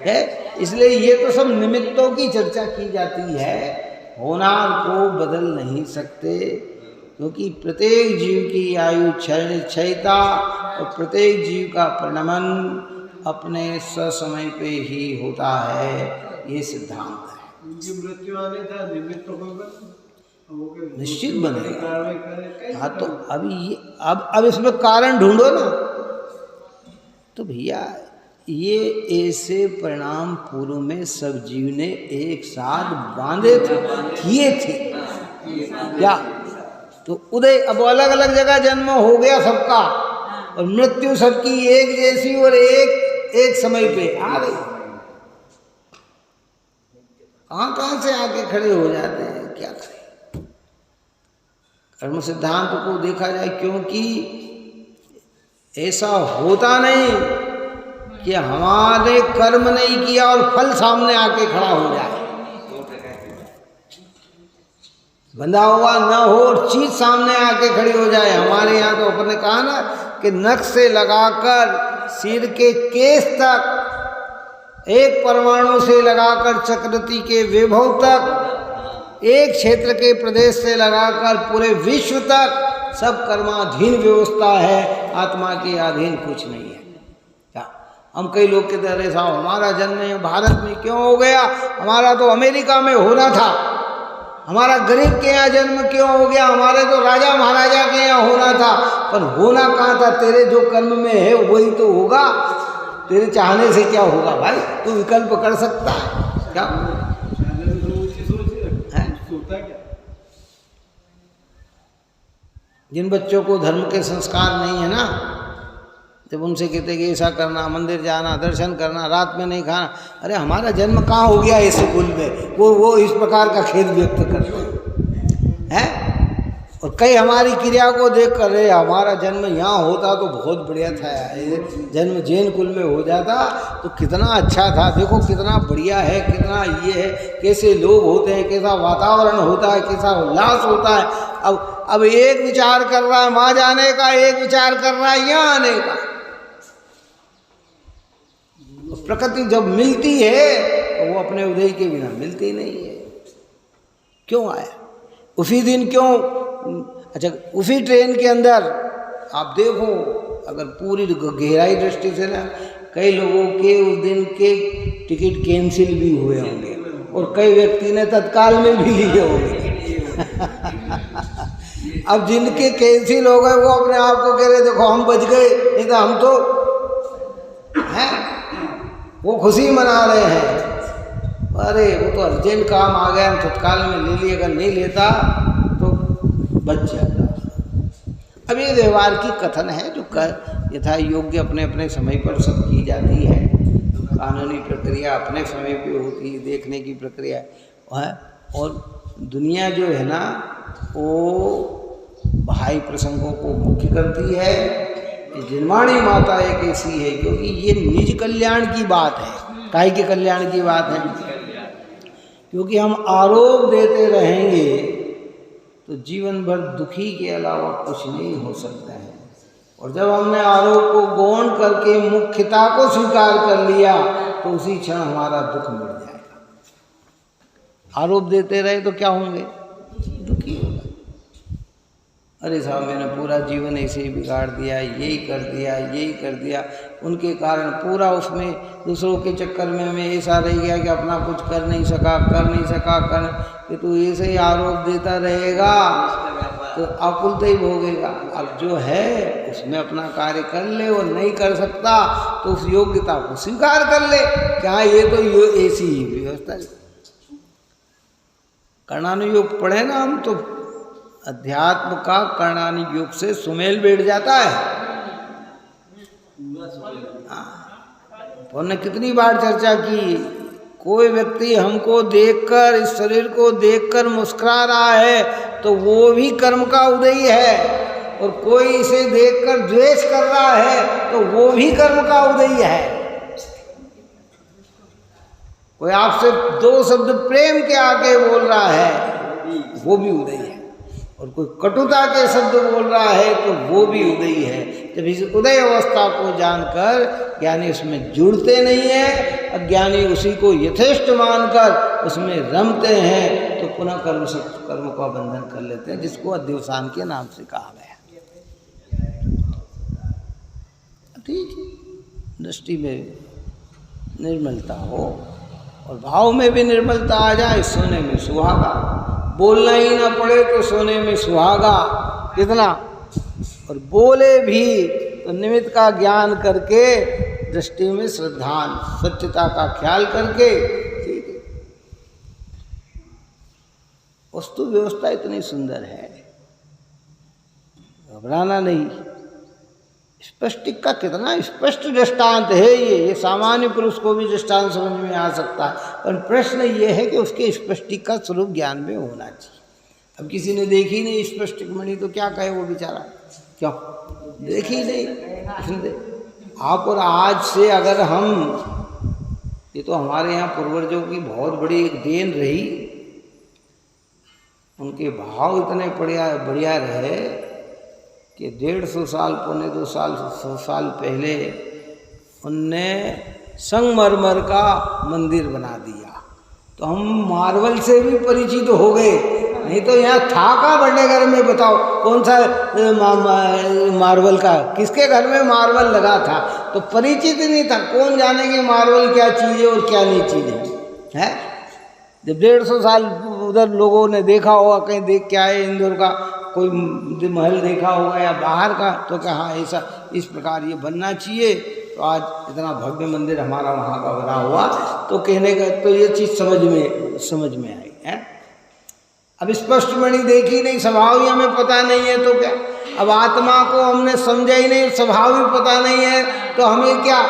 Speaker 1: है। इसलिए ये तो सब निमित्तों की चर्चा की जाती है, होनार को बदल नहीं सकते, क्योंकि प्रत्येक जीव की आयु क्षयता और प्रत्येक जीव का परिणमन अपने ससमय पे ही होता है, ये सिद्धांत है।
Speaker 4: उनकी मृत्यु आने का निमित्त होगा,
Speaker 1: निश्चित बनेगा। हाँ, तो अभी ये अब इसमें कारण ढूंढो ना, तो भैया ये ऐसे परिणाम पूर्व में सब जीव ने एक साथ बांधे थे, किए थे क्या? तो उदय अब अलग अलग जगह जन्म हो गया सबका, और मृत्यु सबकी एक जैसी और एक समय पे आ गई। कहां से आके खड़े हो जाते हैं, क्या करें? कर्म सिद्धांत को देखा जाए, क्योंकि ऐसा होता नहीं कि हमारे कर्म नहीं किया और फल सामने आके खड़ा हो जाए, बंधा हुआ न हो और चीज सामने आके खड़ी हो जाए। हमारे यहाँ तो अपन ने कहा ना कि नख से लगाकर सिर के केस तक, एक परमाणु से लगाकर चक्रवर्ती के वैभव तक, एक क्षेत्र के प्रदेश से लगाकर पूरे विश्व तक सब कर्माधीन व्यवस्था है, आत्मा के अधीन कुछ नहीं है। क्या हम कई लोग कहते हैं साहब हमारा जन्म भारत में क्यों हो गया, हमारा तो अमेरिका में होना था, हमारा गरीब के यहाँ जन्म क्यों हो गया, हमारे तो राजा महाराजा के यहाँ होना था। पर होना कहाँ था? तेरे जो कर्म में है वही तो होगा, तेरे चाहने से क्या होगा भाई? तू विकल्प कर सकता है क्या? जिन बच्चों को धर्म के संस्कार नहीं है ना, जब उनसे कहते कि ऐसा करना, मंदिर जाना, दर्शन करना, रात में नहीं खाना, अरे हमारा जन्म कहाँ हो गया इस कुल में, वो इस प्रकार का खेद व्यक्त करते हैं। और कई हमारी क्रिया को देख कर, अरे हमारा जन्म यहाँ होता तो बहुत बढ़िया था, जन्म जैन कुल में हो जाता तो कितना अच्छा था, देखो कितना बढ़िया है, कितना ये है, कैसे लोग होते हैं, कैसा वातावरण होता है, कैसा उल्लास होता है। अब एक विचार कर रहा है वहाँ जाने का, एक विचार कर रहा है यहाँ आने का। प्रकृति जब मिलती है तो वो अपने उदय के बिना मिलती नहीं है। क्यों आया उसी दिन, क्यों? अच्छा, उसी ट्रेन के अंदर आप देखो, अगर पूरी गहराई दृष्टि से ना, कई लोगों के उस दिन के टिकट कैंसिल भी हुए होंगे और कई व्यक्ति ने तत्काल में भी लिए होंगे। अब जिनके कैंसिल हो गए वो अपने आप को कह रहे देखो हम बच गए, नहीं तो हम तो हैं, वो खुशी मना रहे हैं। अरे वो तो अर्जेंट काम आ गया, तत्काल में ले लिए, अगर नहीं लेता तो बच जाता। अब ये व्यवहार की कथन है जो यथा योग्य अपने अपने समय पर सब की जाती है। कानूनी प्रक्रिया अपने समय पे होती है, देखने की प्रक्रिया है। और दुनिया जो है ना वो भाई प्रसंगों को मुख्य करती है। जिनवाणी माता एक ऐसी है, क्योंकि ये निज कल्याण की बात है, काहे के कल्याण की बात है। क्योंकि हम आरोप देते रहेंगे तो जीवन भर दुखी के अलावा कुछ नहीं हो सकता है। और जब हमने आरोप को गौण करके मुख्यता को स्वीकार कर लिया तो उसी क्षण हमारा दुख मिट जाएगा। आरोप देते रहे तो क्या होंगे? दुखी होगा। अरे साहब मैंने पूरा जीवन ऐसे ही बिगाड़ दिया, यही कर दिया, यही कर दिया, उनके कारण पूरा उसमें दूसरों के चक्कर में मैं ऐसा रह गया कि अपना कुछ कर नहीं सका कि तू ऐसे ही आरोप देता रहेगा तो आकुलता ही भोगेगा। अब जो है उसमें अपना कार्य कर ले, और नहीं कर सकता तो उस योग्यता को स्वीकार कर ले। क्या ये तो ऐसी ही व्यवस्था है। कर्णानुयोग पढ़े ना हम तो अध्यात्म का कर्णानी योग से सुमेल बैठ जाता है। तो हमने कितनी बार चर्चा की, कोई व्यक्ति हमको देखकर, इस शरीर को देखकर मुस्कुरा रहा है तो वो भी कर्म का उदय है, और कोई इसे देखकर द्वेष कर रहा है तो वो भी कर्म का उदय है। कोई आपसे दो शब्द प्रेम के आके बोल रहा है वो भी उदय है। और कोई कटुता के शब्द बोल रहा है तो वो भी उदयी है। जब इस उदय अवस्था को जानकर ज्ञानी उसमें जुड़ते नहीं है, अज्ञानी उसी को यथेष्ट मानकर उसमें रमते हैं, तो पुनः कर्म का बंधन कर लेते हैं, जिसको अध्यवसान के नाम से कहा गया। ठीक है, दृष्टि में निर्मलता हो और भाव में भी निर्मलता आ जाए, सोने में सुहागा, बोलना ही ना पड़े तो सोने में सुहागा कितना, और बोले भी तो निमित्त का ज्ञान करके, दृष्टि में श्रद्धान स्वच्छता का ख्याल करके, ठीक है। वस्तु व्यवस्था इतनी सुंदर है, घबराना नहीं। स्पष्टिक का कितना स्पष्ट दृष्टांत है ये सामान्य पुरुष को भी दृष्टांत समझ में आ सकता है, पर प्रश्न ये है कि उसके स्पष्टिक का स्वरूप ज्ञान में होना चाहिए। अब किसी ने देखी नहीं स्पष्टिक मणि तो क्या कहे वो बेचारा, क्यों देखी नहीं। आप और आज से अगर हम, ये तो हमारे यहाँ पूर्वजों की बहुत बड़ी एक देन रही, उनके भाव इतने बढ़िया रहे कि 150 साल, 1.25 साल पहले उनने संगमरमर का मंदिर बना दिया, तो हम मार्बल से भी परिचित हो गए। नहीं तो यहाँ था का बड़े घर में, बताओ कौन सा मार्बल का, किसके घर में मार्बल लगा था, तो परिचित नहीं था। कौन जाने कि मार्बल क्या चीज़ है और क्या नहीं चीज़ है। जब 150 साल उधर लोगों ने देखा होगा, कहीं देख के आए इंदौर का कोई महल देखा होगा या बाहर का, तो क्या हाँ ऐसा इस प्रकार ये बनना चाहिए, तो आज इतना भव्य मंदिर हमारा वहाँ का बना हुआ, तो कहने का तो ये चीज़ समझ में आई है। अब स्पष्ट मणि देखी नहीं, स्वभाव ही हमें पता नहीं है, तो क्या। अब आत्मा को हमने समझा ही नहीं, स्वभाव ही पता नहीं है, तो हमें क्या,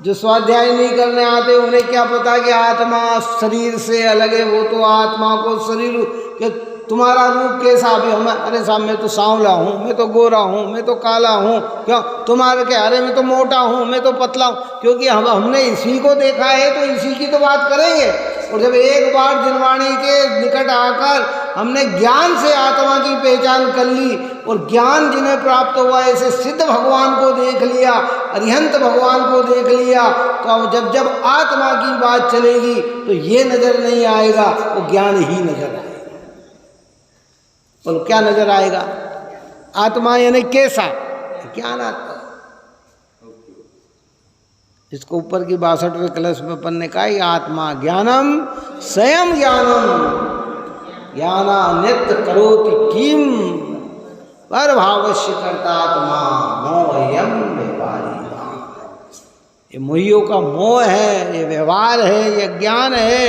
Speaker 1: जो स्वाध्याय नहीं करने आते उन्हें क्या पता कि आत्मा शरीर से अलग है। वो तो आत्मा को शरीर के, तुम्हारा रूप कैसा, अभी हम, अरे साहब मैं तो सांवला हूँ, मैं तो गोरा हूँ, मैं तो काला हूँ, क्यों तुम्हारे क्या, अरे मैं तो मोटा हूँ, मैं तो पतला हूँ, क्योंकि हमने इसी को देखा है तो इसी की तो बात करेंगे। और जब एक बार जिनवाणी के निकट आकर हमने ज्ञान से आत्मा की पहचान कर ली, और ज्ञान जिन्हें प्राप्त हुआ, ऐसे सिद्ध भगवान को देख लिया, अरिहंत भगवान को देख लिया, तो अब जब आत्मा की बात चलेगी तो ये नजर नहीं आएगा, वो ज्ञान ही नजर आएगा। बोलो क्या नजर आएगा? आत्मा यानी कैसा ज्ञान आत्मा, इसको ऊपर की 62वें कलश में अपन ने कहा, आत्मा ज्ञानम स्वयं ज्ञानम ज्ञाना नित्य करोति किम पर भावश्य करता आत्मा मोहयम व्यवहारी। ये मोहियों का मोह है, ये व्यवहार है, ये ज्ञान है,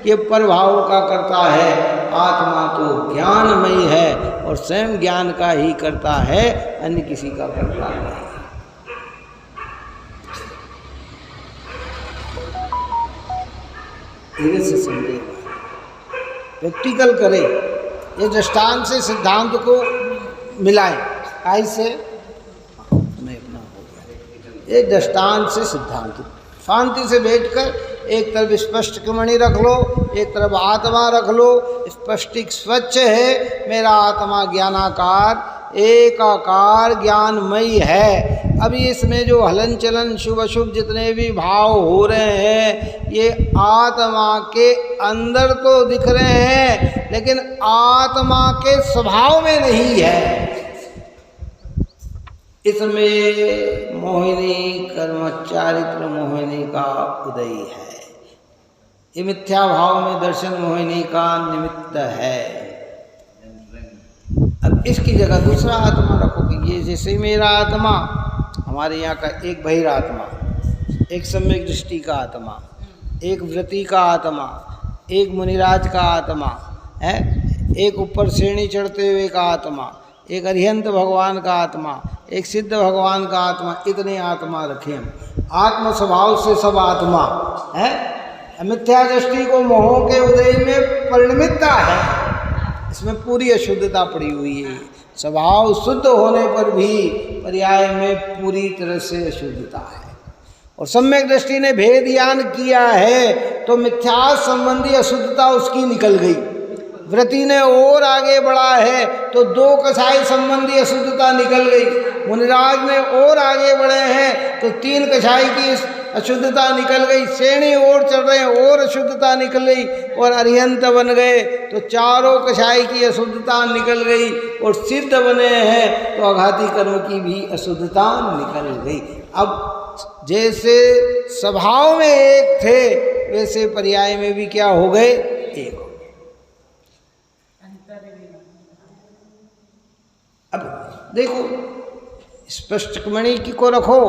Speaker 1: ये प्रभाव का करता है। आत्मा तो ज्ञानमयी है और स्वयं ज्ञान का ही करता है, अन्य किसी का करता नहीं। धीरे से समझे, प्रैक्टिकल करे, ये दृष्टांत से सिद्धांत को मिलाए। ऐसे मैं अपना हो गया, ये दृष्टांत से सिद्धांत, शांति से बैठकर एक तरफ स्पष्ट मणि रख लो, एक तरफ आत्मा रख लो। स्पष्टिक स्वच्छ है, मेरा आत्मा ज्ञानाकार एकाकार ज्ञानमयी है। अभी इसमें जो हलन चलन शुभ अशुभ जितने भी भाव हो रहे हैं, ये आत्मा के अंदर तो दिख रहे हैं, लेकिन आत्मा के स्वभाव में नहीं है। इसमें मोहिनी कर्म चारित्र मोहिनी का उदय है। ये मिथ्या भाव में दर्शन मोहिनी का निमित्त है। अब इसकी जगह दूसरा आत्मा रखोगे, ये जैसे मेरा आत्मा, हमारे यहाँ का एक बहिरात्मा, एक सम्यक दृष्टि का आत्मा, एक व्रति का आत्मा, एक मुनिराज का आत्मा है, एक ऊपर श्रेणी चढ़ते हुए का आत्मा, एक अरिहंत भगवान का आत्मा, एक सिद्ध भगवान का आत्मा, इतने आत्मा रखे हम। आत्म स्वभाव से सब आत्मा है। मिथ्या दृष्टि को मोहों के उदय में परिणमितता है, इसमें पूरी अशुद्धता पड़ी हुई है। स्वभाव शुद्ध होने पर भी पर्याय में पूरी तरह से अशुद्धता है। और सम्यक दृष्टि ने भेद ज्ञान किया है तो मिथ्या संबंधी अशुद्धता उसकी निकल गई। व्रती ने और आगे बढ़ा है तो 2 कसाई संबंधी अशुद्धता निकल गई। मुनिराज ने और आगे बढ़े हैं तो 3 कसाई की अशुद्धता निकल गई। श्रेणी और चढ़ रहे हैं और अशुद्धता निकल गई, और अरिहंत बन गए तो 4 कसाई की अशुद्धता निकल गई, और सिद्ध बने हैं तो अघाती कर्म की भी अशुद्धता निकल गई। अब जैसे स्वभाव में एक थे वैसे पर्याय में भी क्या हो गए, एक हो गए। अब देखो स्पष्टमणि की को रखो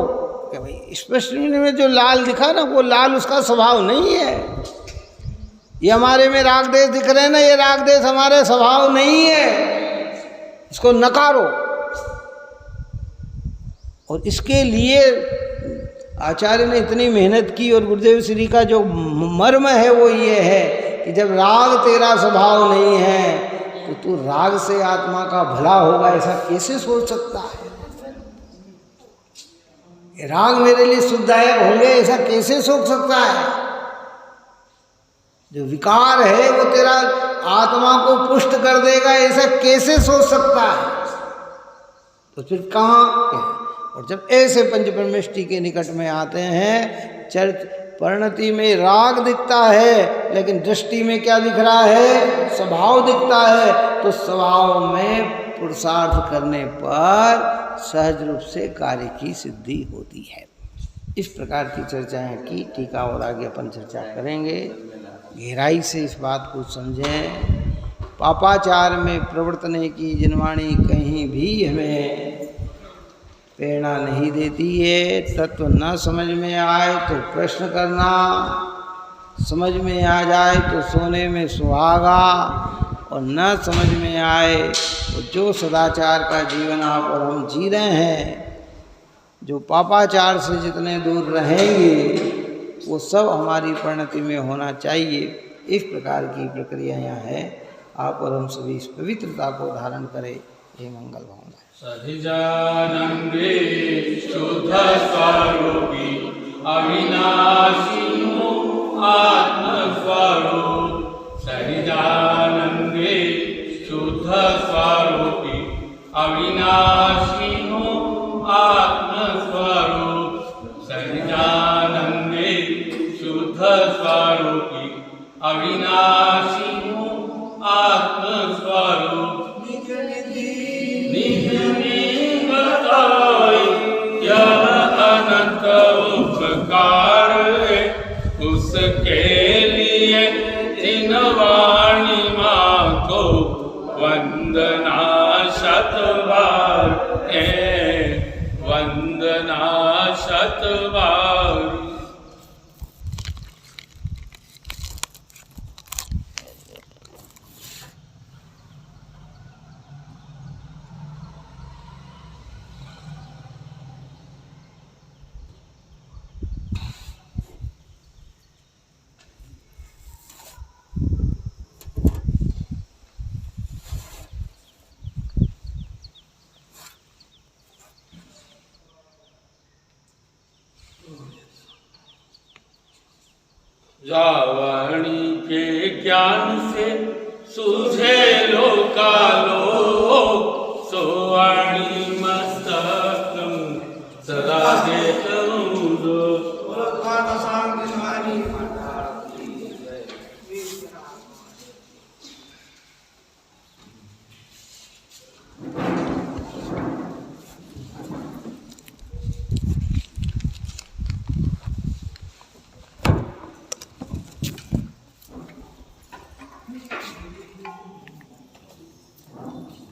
Speaker 1: कि भाई स्पष्टमणि में जो लाल दिखा ना, वो लाल उसका स्वभाव नहीं है। ये हमारे में राग देश दिख रहे हैं ना, ये राग देश हमारे स्वभाव नहीं है, इसको नकारो। और इसके लिए आचार्य ने इतनी मेहनत की, और गुरुदेव श्री का जो मर्म है वो ये है कि जब राग तेरा स्वभाव नहीं है तो तू राग से आत्मा का भला होगा ऐसा कैसे सोच सकता है? राग मेरे लिए सुखदायक होंगे ऐसा कैसे सोच सकता है? जो विकार है वो तेरा आत्मा को पुष्ट कर देगा ऐसा कैसे सोच सकता है? तो फिर कहाँ? और जब ऐसे पंचब्रह्मष्टि के निकट में आते हैं, चर्च परिणति में राग दिखता है लेकिन दृष्टि में क्या दिख रहा है, स्वभाव दिखता है, तो स्वभाव में पुरुषार्थ करने पर सहज रूप से कार्य की सिद्धि होती है। इस प्रकार की चर्चाएं की, टीका और आगे अपन चर्चा करेंगे। गहराई से इस बात को समझें। पापाचार में प्रवर्तने की जिनवाणी कहीं भी हमें प्रेरणा नहीं देती है। तत्व न समझ में आए तो प्रश्न करना, समझ में आ जाए तो सोने में सुहागा, और न समझ में आए तो जो सदाचार का जीवन आप और हम जी रहे हैं, जो पापाचार से जितने दूर रहेंगे वो सब हमारी परिणति में होना चाहिए। इस प्रकार की प्रक्रिया यहाँ है। आप और हम सभी इस पवित्रता को धारण करें। ये मंगल भावना है।
Speaker 5: सधिजानंदे शुद्ध स्वरूपी अविनाशी आत्मस्वरूप, सधिजानंदे शुद्ध स्वरूपी अविनाशी आत्मस्वरूप, सधिजानंदे शुद्ध स्वरूपी अविनाशी आत्मस्वरूप, यह अनंत उपकार है, उसके लिए इन वाणी माँ को वंदना शतबार है, वंदना शतबार। वाणी के ज्ञान से सूझे लोकालोक, सो वाणी